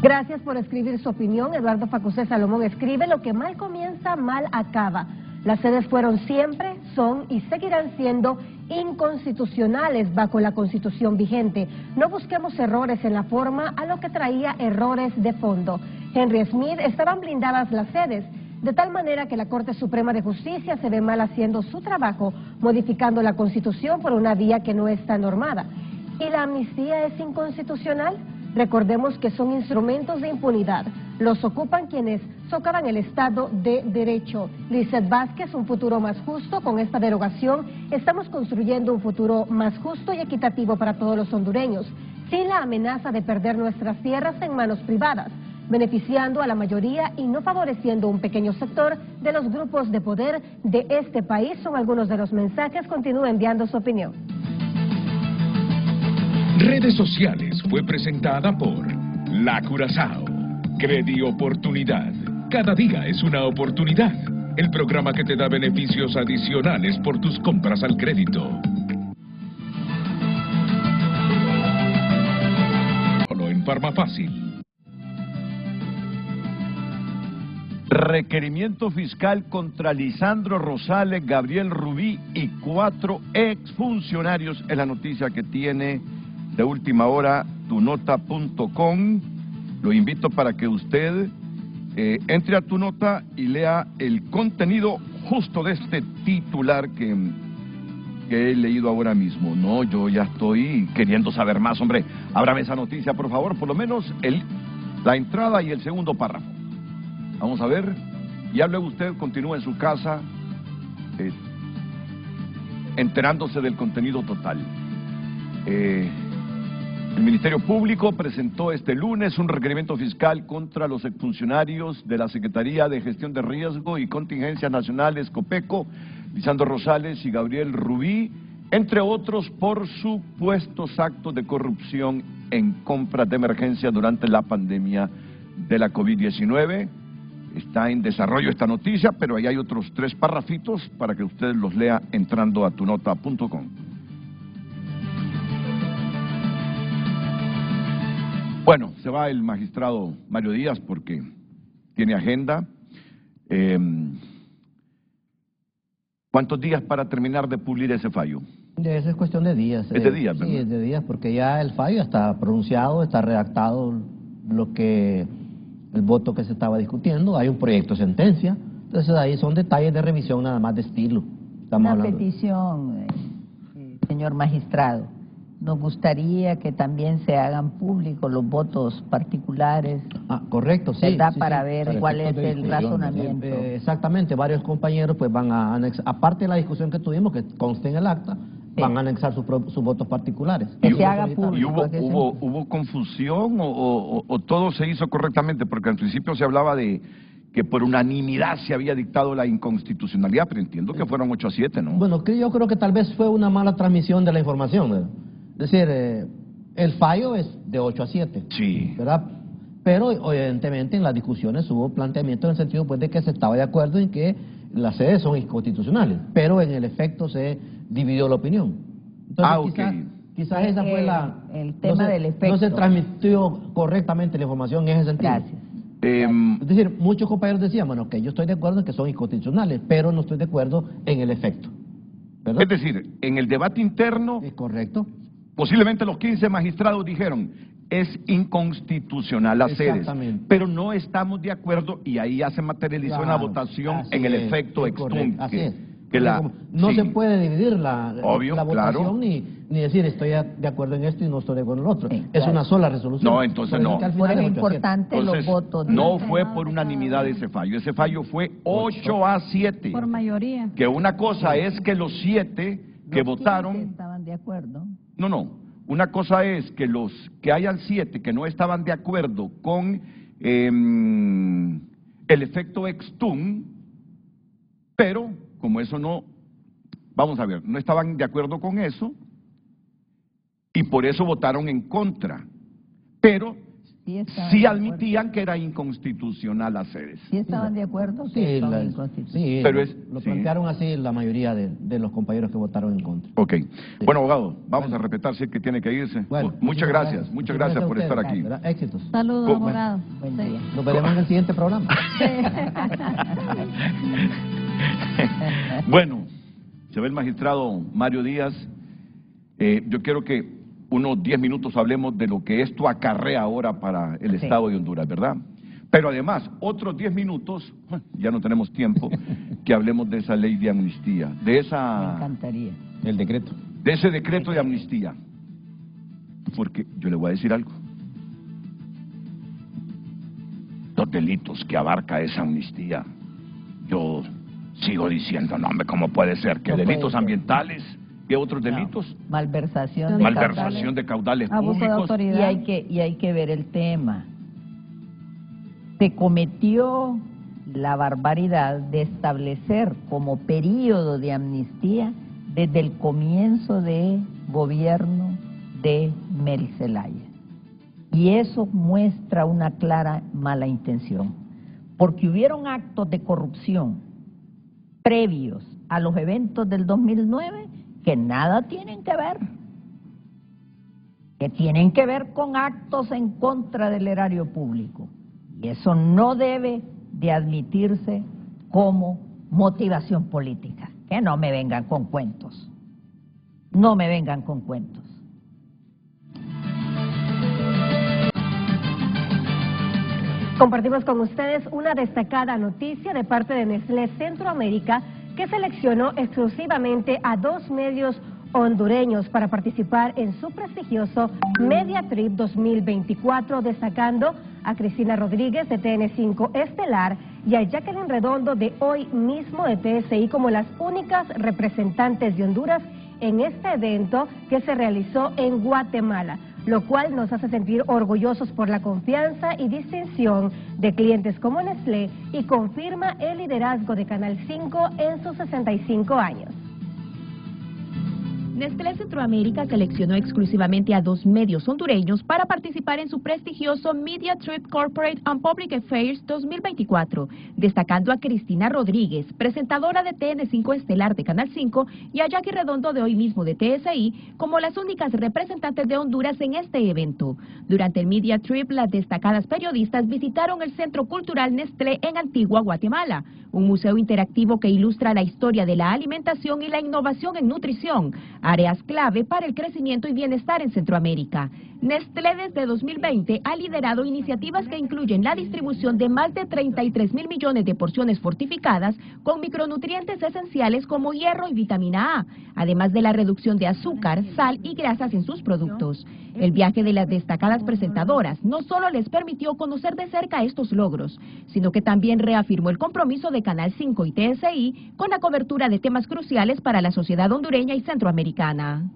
S4: Gracias por escribir su opinión. Eduardo Facusé Salomón escribe: lo que mal comienza, mal acaba. Las sedes fueron siempre, son y seguirán siendo inconstitucionales bajo la Constitución vigente. No busquemos errores en la forma a lo que traía errores de fondo. Henry Smith, estaban blindadas las sedes, de tal manera que la Corte Suprema de Justicia se ve mal haciendo su trabajo, modificando la Constitución por una vía que no está normada. ¿Y la amnistía es inconstitucional? Recordemos que son instrumentos de impunidad. Los ocupan quienes socavan el Estado de Derecho. Lizeth Vázquez, un futuro más justo. Con esta derogación estamos construyendo un futuro más justo y equitativo para todos los hondureños, sin la amenaza de perder nuestras tierras en manos privadas, beneficiando a la mayoría y no favoreciendo un pequeño sector de los grupos de poder de este país. Son algunos de los mensajes. Continúe enviando su opinión.
S5: Redes Sociales fue presentada por La Curazao. Credi Oportunidad. Cada día es una oportunidad. El programa que te da beneficios adicionales por tus compras al crédito. Solo en Farmafácil.
S1: Requerimiento fiscal contra Lisandro Rosales, Gabriel Rubí y 4 exfuncionarios es la noticia que tiene de última hora tunota.com. Lo invito para que usted entre a Tu Nota y lea el contenido justo de este titular que he leído ahora mismo. No, yo ya estoy queriendo saber más, hombre. Ábrame esa noticia, por favor, por lo menos la entrada y el segundo párrafo. Vamos a ver. Y hable usted, continúe en su casa enterándose del contenido total. El Ministerio Público presentó este lunes un requerimiento fiscal contra los exfuncionarios de la Secretaría de Gestión de Riesgo y Contingencias Nacionales, COPECO, Lisandro Rosales y Gabriel Rubí, entre otros por supuestos actos de corrupción en compras de emergencia durante la pandemia de la COVID-19. Está en desarrollo esta noticia, pero ahí hay otros 3 parrafitos para que usted los lea entrando a tunota.com. Bueno, se va el magistrado Mario Díaz porque tiene agenda. ¿Cuántos días para terminar de pulir ese fallo?
S8: Esa es cuestión de días.
S1: Es de días, ¿verdad?
S8: Sí, es de días, porque ya el fallo está pronunciado, está redactado el voto que se estaba discutiendo, hay un proyecto de sentencia, entonces ahí son detalles de revisión nada más de estilo.
S2: Una petición, señor magistrado. Nos gustaría que también se hagan públicos los votos particulares.
S8: Correcto, sí.
S2: ¿Verdad?
S8: Sí,
S2: para
S8: sí,
S2: ver
S8: para
S2: cuál es el razonamiento.
S8: Exactamente, varios compañeros pues van a anexar, aparte de la discusión que tuvimos, que conste en el acta, van a anexar sus votos particulares.
S2: Que se haga público.
S1: ¿Y hubo confusión o todo se hizo correctamente? Porque al principio se hablaba de que por unanimidad se había dictado la inconstitucionalidad, pero entiendo que fueron 8-7, ¿no?
S8: Bueno, yo creo que tal vez fue una mala transmisión de la información, ¿verdad? Es decir, el fallo es de 8-7,
S1: sí,
S8: ¿verdad? Pero evidentemente en las discusiones hubo planteamiento en el sentido pues de que se estaba de acuerdo en que las sedes son inconstitucionales, pero en el efecto se dividió la opinión. Entonces, quizás esa fue
S2: el tema del efecto.
S8: No se transmitió correctamente la información en ese sentido.
S2: Gracias.
S8: Es decir, muchos compañeros decían, bueno, que yo estoy de acuerdo en que son inconstitucionales, pero no estoy de acuerdo en el efecto. ¿Verdad?
S1: Es decir, en el debate interno,
S8: ¿Es correcto?
S1: posiblemente los 15 magistrados dijeron, es inconstitucional las sedes,
S8: Exactamente.
S1: pero no estamos de acuerdo y ahí ya se materializó una
S8: Claro,
S1: votación
S8: así
S1: en el
S8: es,
S1: efecto
S8: es
S1: extum.
S8: correcto, así es.
S1: Que la,
S8: no
S1: sí.
S8: se puede dividir la
S1: Obvio,
S8: votación
S1: claro.
S8: ni decir estoy de acuerdo en esto y no estoy de acuerdo en el otro.
S2: Sí,
S8: Es
S2: claro.
S8: una sola resolución.
S1: No, entonces
S8: Por eso
S1: no.
S8: que al
S2: Por
S8: final
S2: eso es
S8: 8 a 7.
S2: importante
S1: Entonces,
S2: los votos.
S1: no fue por unanimidad ese fallo. Ese fallo fue 8 a 7.
S3: Por mayoría.
S1: Que una cosa es que los 7 que
S2: Los
S1: votaron...
S2: 15 estaban de acuerdo.
S1: No. Una cosa es que hayan 7 que no estaban de acuerdo con el efecto extum, pero como eso no, vamos a ver, no estaban de acuerdo con eso y por eso votaron en contra, pero
S2: Sí, estaban
S1: sí
S2: de
S1: admitían que era inconstitucional las sedes.
S2: Sí estaban de acuerdo
S8: Sí,
S2: que son inconstitucionales.
S8: sí,
S1: Pero
S8: lo
S1: sí.
S8: plantearon así la mayoría de los compañeros que votaron en contra.
S1: Ok. Bueno, abogado, vamos
S8: Bueno.
S1: a respetar si es que tiene que irse.
S8: Bueno,
S1: Muchas gracias
S8: a
S1: por estar
S8: ustedes,
S1: aquí.
S8: ¿verdad? Éxitos.
S3: Saludos,
S1: ¿Cómo?
S3: abogado.
S2: Buen
S3: Sí.
S2: día.
S8: Nos veremos en el siguiente programa.
S1: Bueno, se ve el magistrado Mario Díaz. Yo quiero que unos 10 minutos hablemos de lo que esto acarrea ahora para el
S2: Sí.
S1: Estado de Honduras, ¿verdad? Pero además, otros 10 minutos, ya no tenemos tiempo, que hablemos de esa ley de amnistía, de
S2: Me
S1: esa,
S2: encantaría.
S6: El decreto.
S1: de ese decreto de amnistía. Porque yo le voy a decir algo. Los delitos que abarca esa amnistía, yo sigo diciendo, no, hombre, ¿cómo puede ser? ¿Que
S2: No puede
S1: delitos
S2: ser.
S1: ambientales? ¿Qué otros
S2: No,
S1: delitos?
S2: malversación de
S1: Malversación de caudales
S3: Abuso de
S1: públicos.
S3: autoridad.
S2: Y hay que ver el tema. Se cometió la barbaridad de establecer como periodo de amnistía desde el comienzo de gobierno de Mary Zelaya. Y eso muestra una clara mala intención, porque hubieron actos de corrupción previos a los eventos del 2009 que nada tienen que ver, que tienen que ver con actos en contra del erario público. Y eso no debe de admitirse como motivación política. Que no me vengan con cuentos. No me vengan con cuentos.
S4: Compartimos con ustedes una destacada noticia de parte de Nestlé Centroamérica, que seleccionó exclusivamente a 2 medios hondureños para participar en su prestigioso Media Trip 2024, destacando a Cristina Rodríguez de TN5 Estelar y a Jacqueline Redondo de Hoy Mismo de TSI como las únicas representantes de Honduras en este evento que se realizó en Guatemala, lo cual nos hace sentir orgullosos por la confianza y distinción de clientes como Nestlé y confirma el liderazgo de Canal 5 en sus 65 años.
S10: Nestlé Centroamérica seleccionó exclusivamente a 2 medios hondureños para participar en su prestigioso Media Trip Corporate and Public Affairs 2024, destacando a Cristina Rodríguez, presentadora de TN5 Estelar de Canal 5, y a Jackie Redondo de Hoy Mismo de TSI como las únicas representantes de Honduras en este evento. Durante el Media Trip, las destacadas periodistas visitaron el Centro Cultural Nestlé en Antigua, Guatemala, un museo interactivo que ilustra la historia de la alimentación y la innovación en nutrición, áreas clave para el crecimiento y bienestar en Centroamérica. Nestlé desde 2020 ha liderado iniciativas que incluyen la distribución de más de 33.000 millones de porciones fortificadas con micronutrientes esenciales como hierro y vitamina A, además de la reducción de azúcar, sal y grasas en sus productos. El viaje de las destacadas presentadoras no solo les permitió conocer de cerca estos logros, sino que también reafirmó el compromiso de Canal 5 y TSI con la cobertura de temas cruciales para la sociedad hondureña y centroamericana.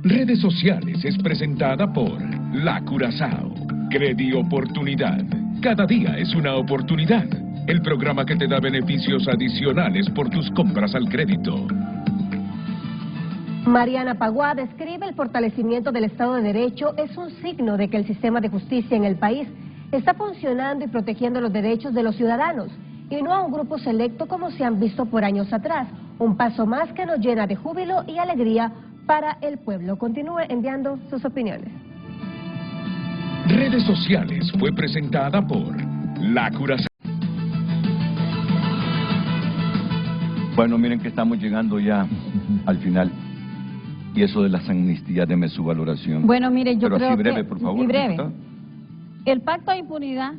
S5: Redes Sociales es presentada por La Curazao. Credi Oportunidad. Cada día es una oportunidad. El programa que te da beneficios adicionales por tus compras al crédito.
S4: Mariana Paguá describe el fortalecimiento del Estado de Derecho es un signo de que el sistema de justicia en el país está funcionando y protegiendo los derechos de los ciudadanos, y no a un grupo selecto como se han visto por años atrás. Un paso más que nos llena de júbilo y alegría para el pueblo. Continúe enviando sus opiniones.
S5: Redes sociales fue presentada por La Curazao.
S1: Bueno, miren que estamos llegando ya al final. Y eso de las amnistías, deme su valoración.
S3: Bueno, mire, yo
S1: Pero
S3: creo
S1: así breve,
S3: que...
S1: por favor,
S3: y breve.
S1: diputada.
S3: El pacto de impunidad,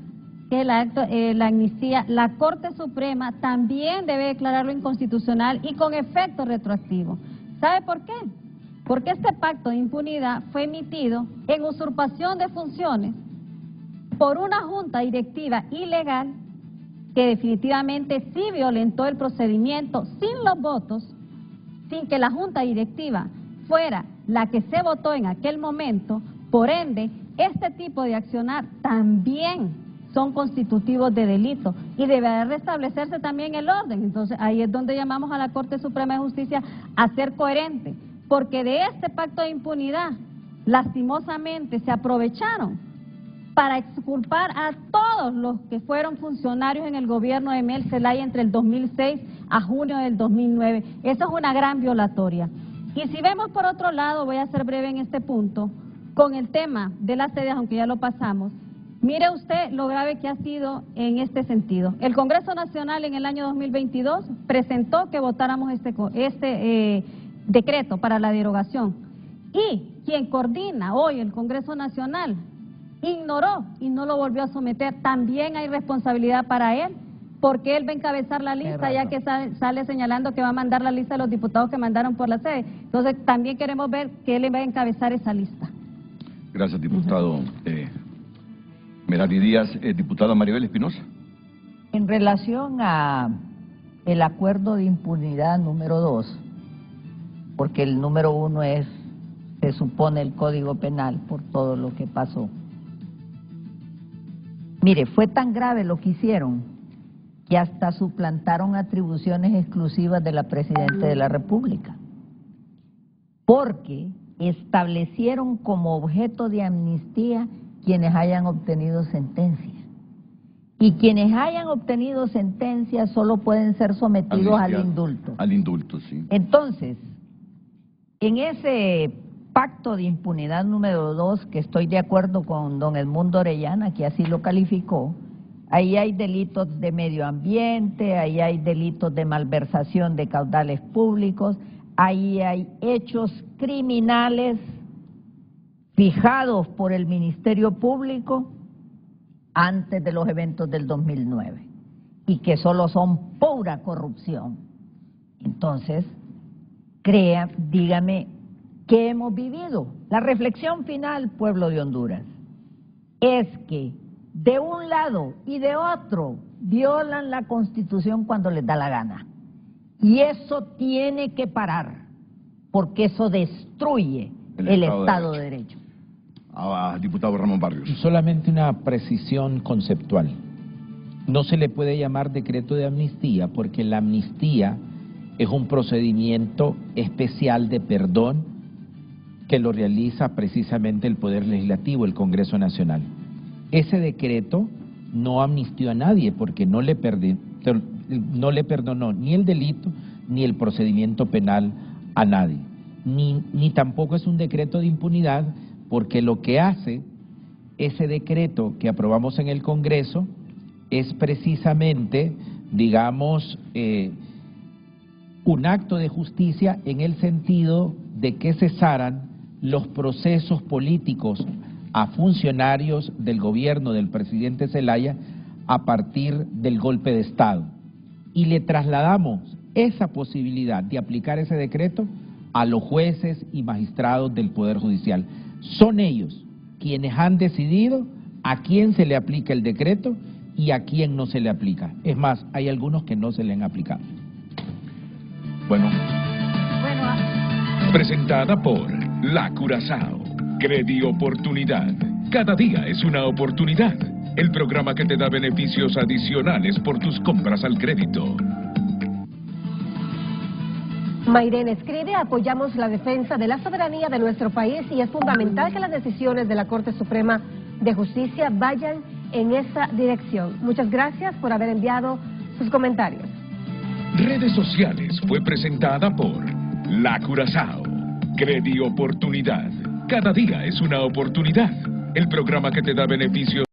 S3: que es la amnistía, la Corte Suprema también debe declararlo inconstitucional y con efecto retroactivo. ¿Sabe por qué? Porque este pacto de impunidad fue emitido en usurpación de funciones por una junta directiva ilegal que definitivamente sí violentó el procedimiento sin los votos, sin que la junta directiva fuera la que se votó en aquel momento. Por ende, este tipo de accionar también son constitutivos de delito y debe restablecerse también el orden. Entonces, ahí es donde llamamos a la Corte Suprema de Justicia a ser coherente, porque de este pacto de impunidad, lastimosamente, se aprovecharon para exculpar a todos los que fueron funcionarios en el gobierno de Mel Zelaya entre el 2006 a junio del 2009. Eso es una gran violatoria. Y si vemos por otro lado, voy a ser breve en este punto, con el tema de las sedes, aunque ya lo pasamos, mire usted lo grave que ha sido en este sentido. El Congreso Nacional en el año 2022 presentó que votáramos este decreto para la derogación. Y quien coordina hoy el Congreso Nacional ignoró y no lo volvió a someter. También hay responsabilidad para él, porque él va a encabezar la lista, ya que sale señalando que va a mandar la lista de los diputados que mandaron por la sede. Entonces también queremos ver que él va a encabezar esa lista.
S1: Gracias, diputado Merari Díaz. Diputada Maribel Espinosa.
S2: En relación a el acuerdo de impunidad número 2, porque el número 1 es, se supone, el Código Penal por todo lo que pasó. Mire, fue tan grave lo que hicieron que hasta suplantaron atribuciones exclusivas de la Presidenta de la República, porque establecieron como objeto de amnistía quienes hayan obtenido sentencias. Y quienes hayan obtenido sentencias solo pueden ser sometidos al indulto.
S1: Al indulto, sí.
S2: Entonces, en ese pacto de impunidad número 2, que estoy de acuerdo con don Edmundo Orellana, que así lo calificó, ahí hay delitos de medio ambiente, ahí hay delitos de malversación de caudales públicos, ahí hay hechos criminales fijados por el Ministerio Público antes de los eventos del 2009 y que solo son pura corrupción. Entonces, dígame, ¿qué hemos vivido? La reflexión final, pueblo de Honduras, es que de un lado y de otro violan la Constitución cuando les da la gana. Y eso tiene que parar, porque eso destruye el Estado de Derecho.
S1: Diputado Ramón Barrios.
S6: Solamente una precisión conceptual. No se le puede llamar decreto de amnistía porque la amnistía es un procedimiento especial de perdón que lo realiza precisamente el Poder Legislativo, el Congreso Nacional. Ese decreto no amnistió a nadie porque no le perdonó ni el delito ni el procedimiento penal a nadie. Ni tampoco es un decreto de impunidad porque lo que hace ese decreto que aprobamos en el Congreso es precisamente, digamos, un acto de justicia en el sentido de que cesaran los procesos políticos a funcionarios del gobierno del presidente Zelaya a partir del golpe de Estado. Y le trasladamos esa posibilidad de aplicar ese decreto a los jueces y magistrados del Poder Judicial. Son ellos quienes han decidido a quién se le aplica el decreto y a quién no se le aplica. Es más, hay algunos que no se le han aplicado.
S1: Bueno.
S5: Presentada por La Curazao. Credioportunidad. Cada día es una oportunidad. El programa que te da beneficios adicionales por tus compras al crédito.
S4: Mayrene escribe: apoyamos la defensa de la soberanía de nuestro país y es fundamental que las decisiones de la Corte Suprema de Justicia vayan en esa dirección. Muchas gracias por haber enviado sus comentarios.
S5: Redes sociales fue presentada por La Curazao. Credioportunidad. Cada día es una oportunidad. el programa que te da beneficios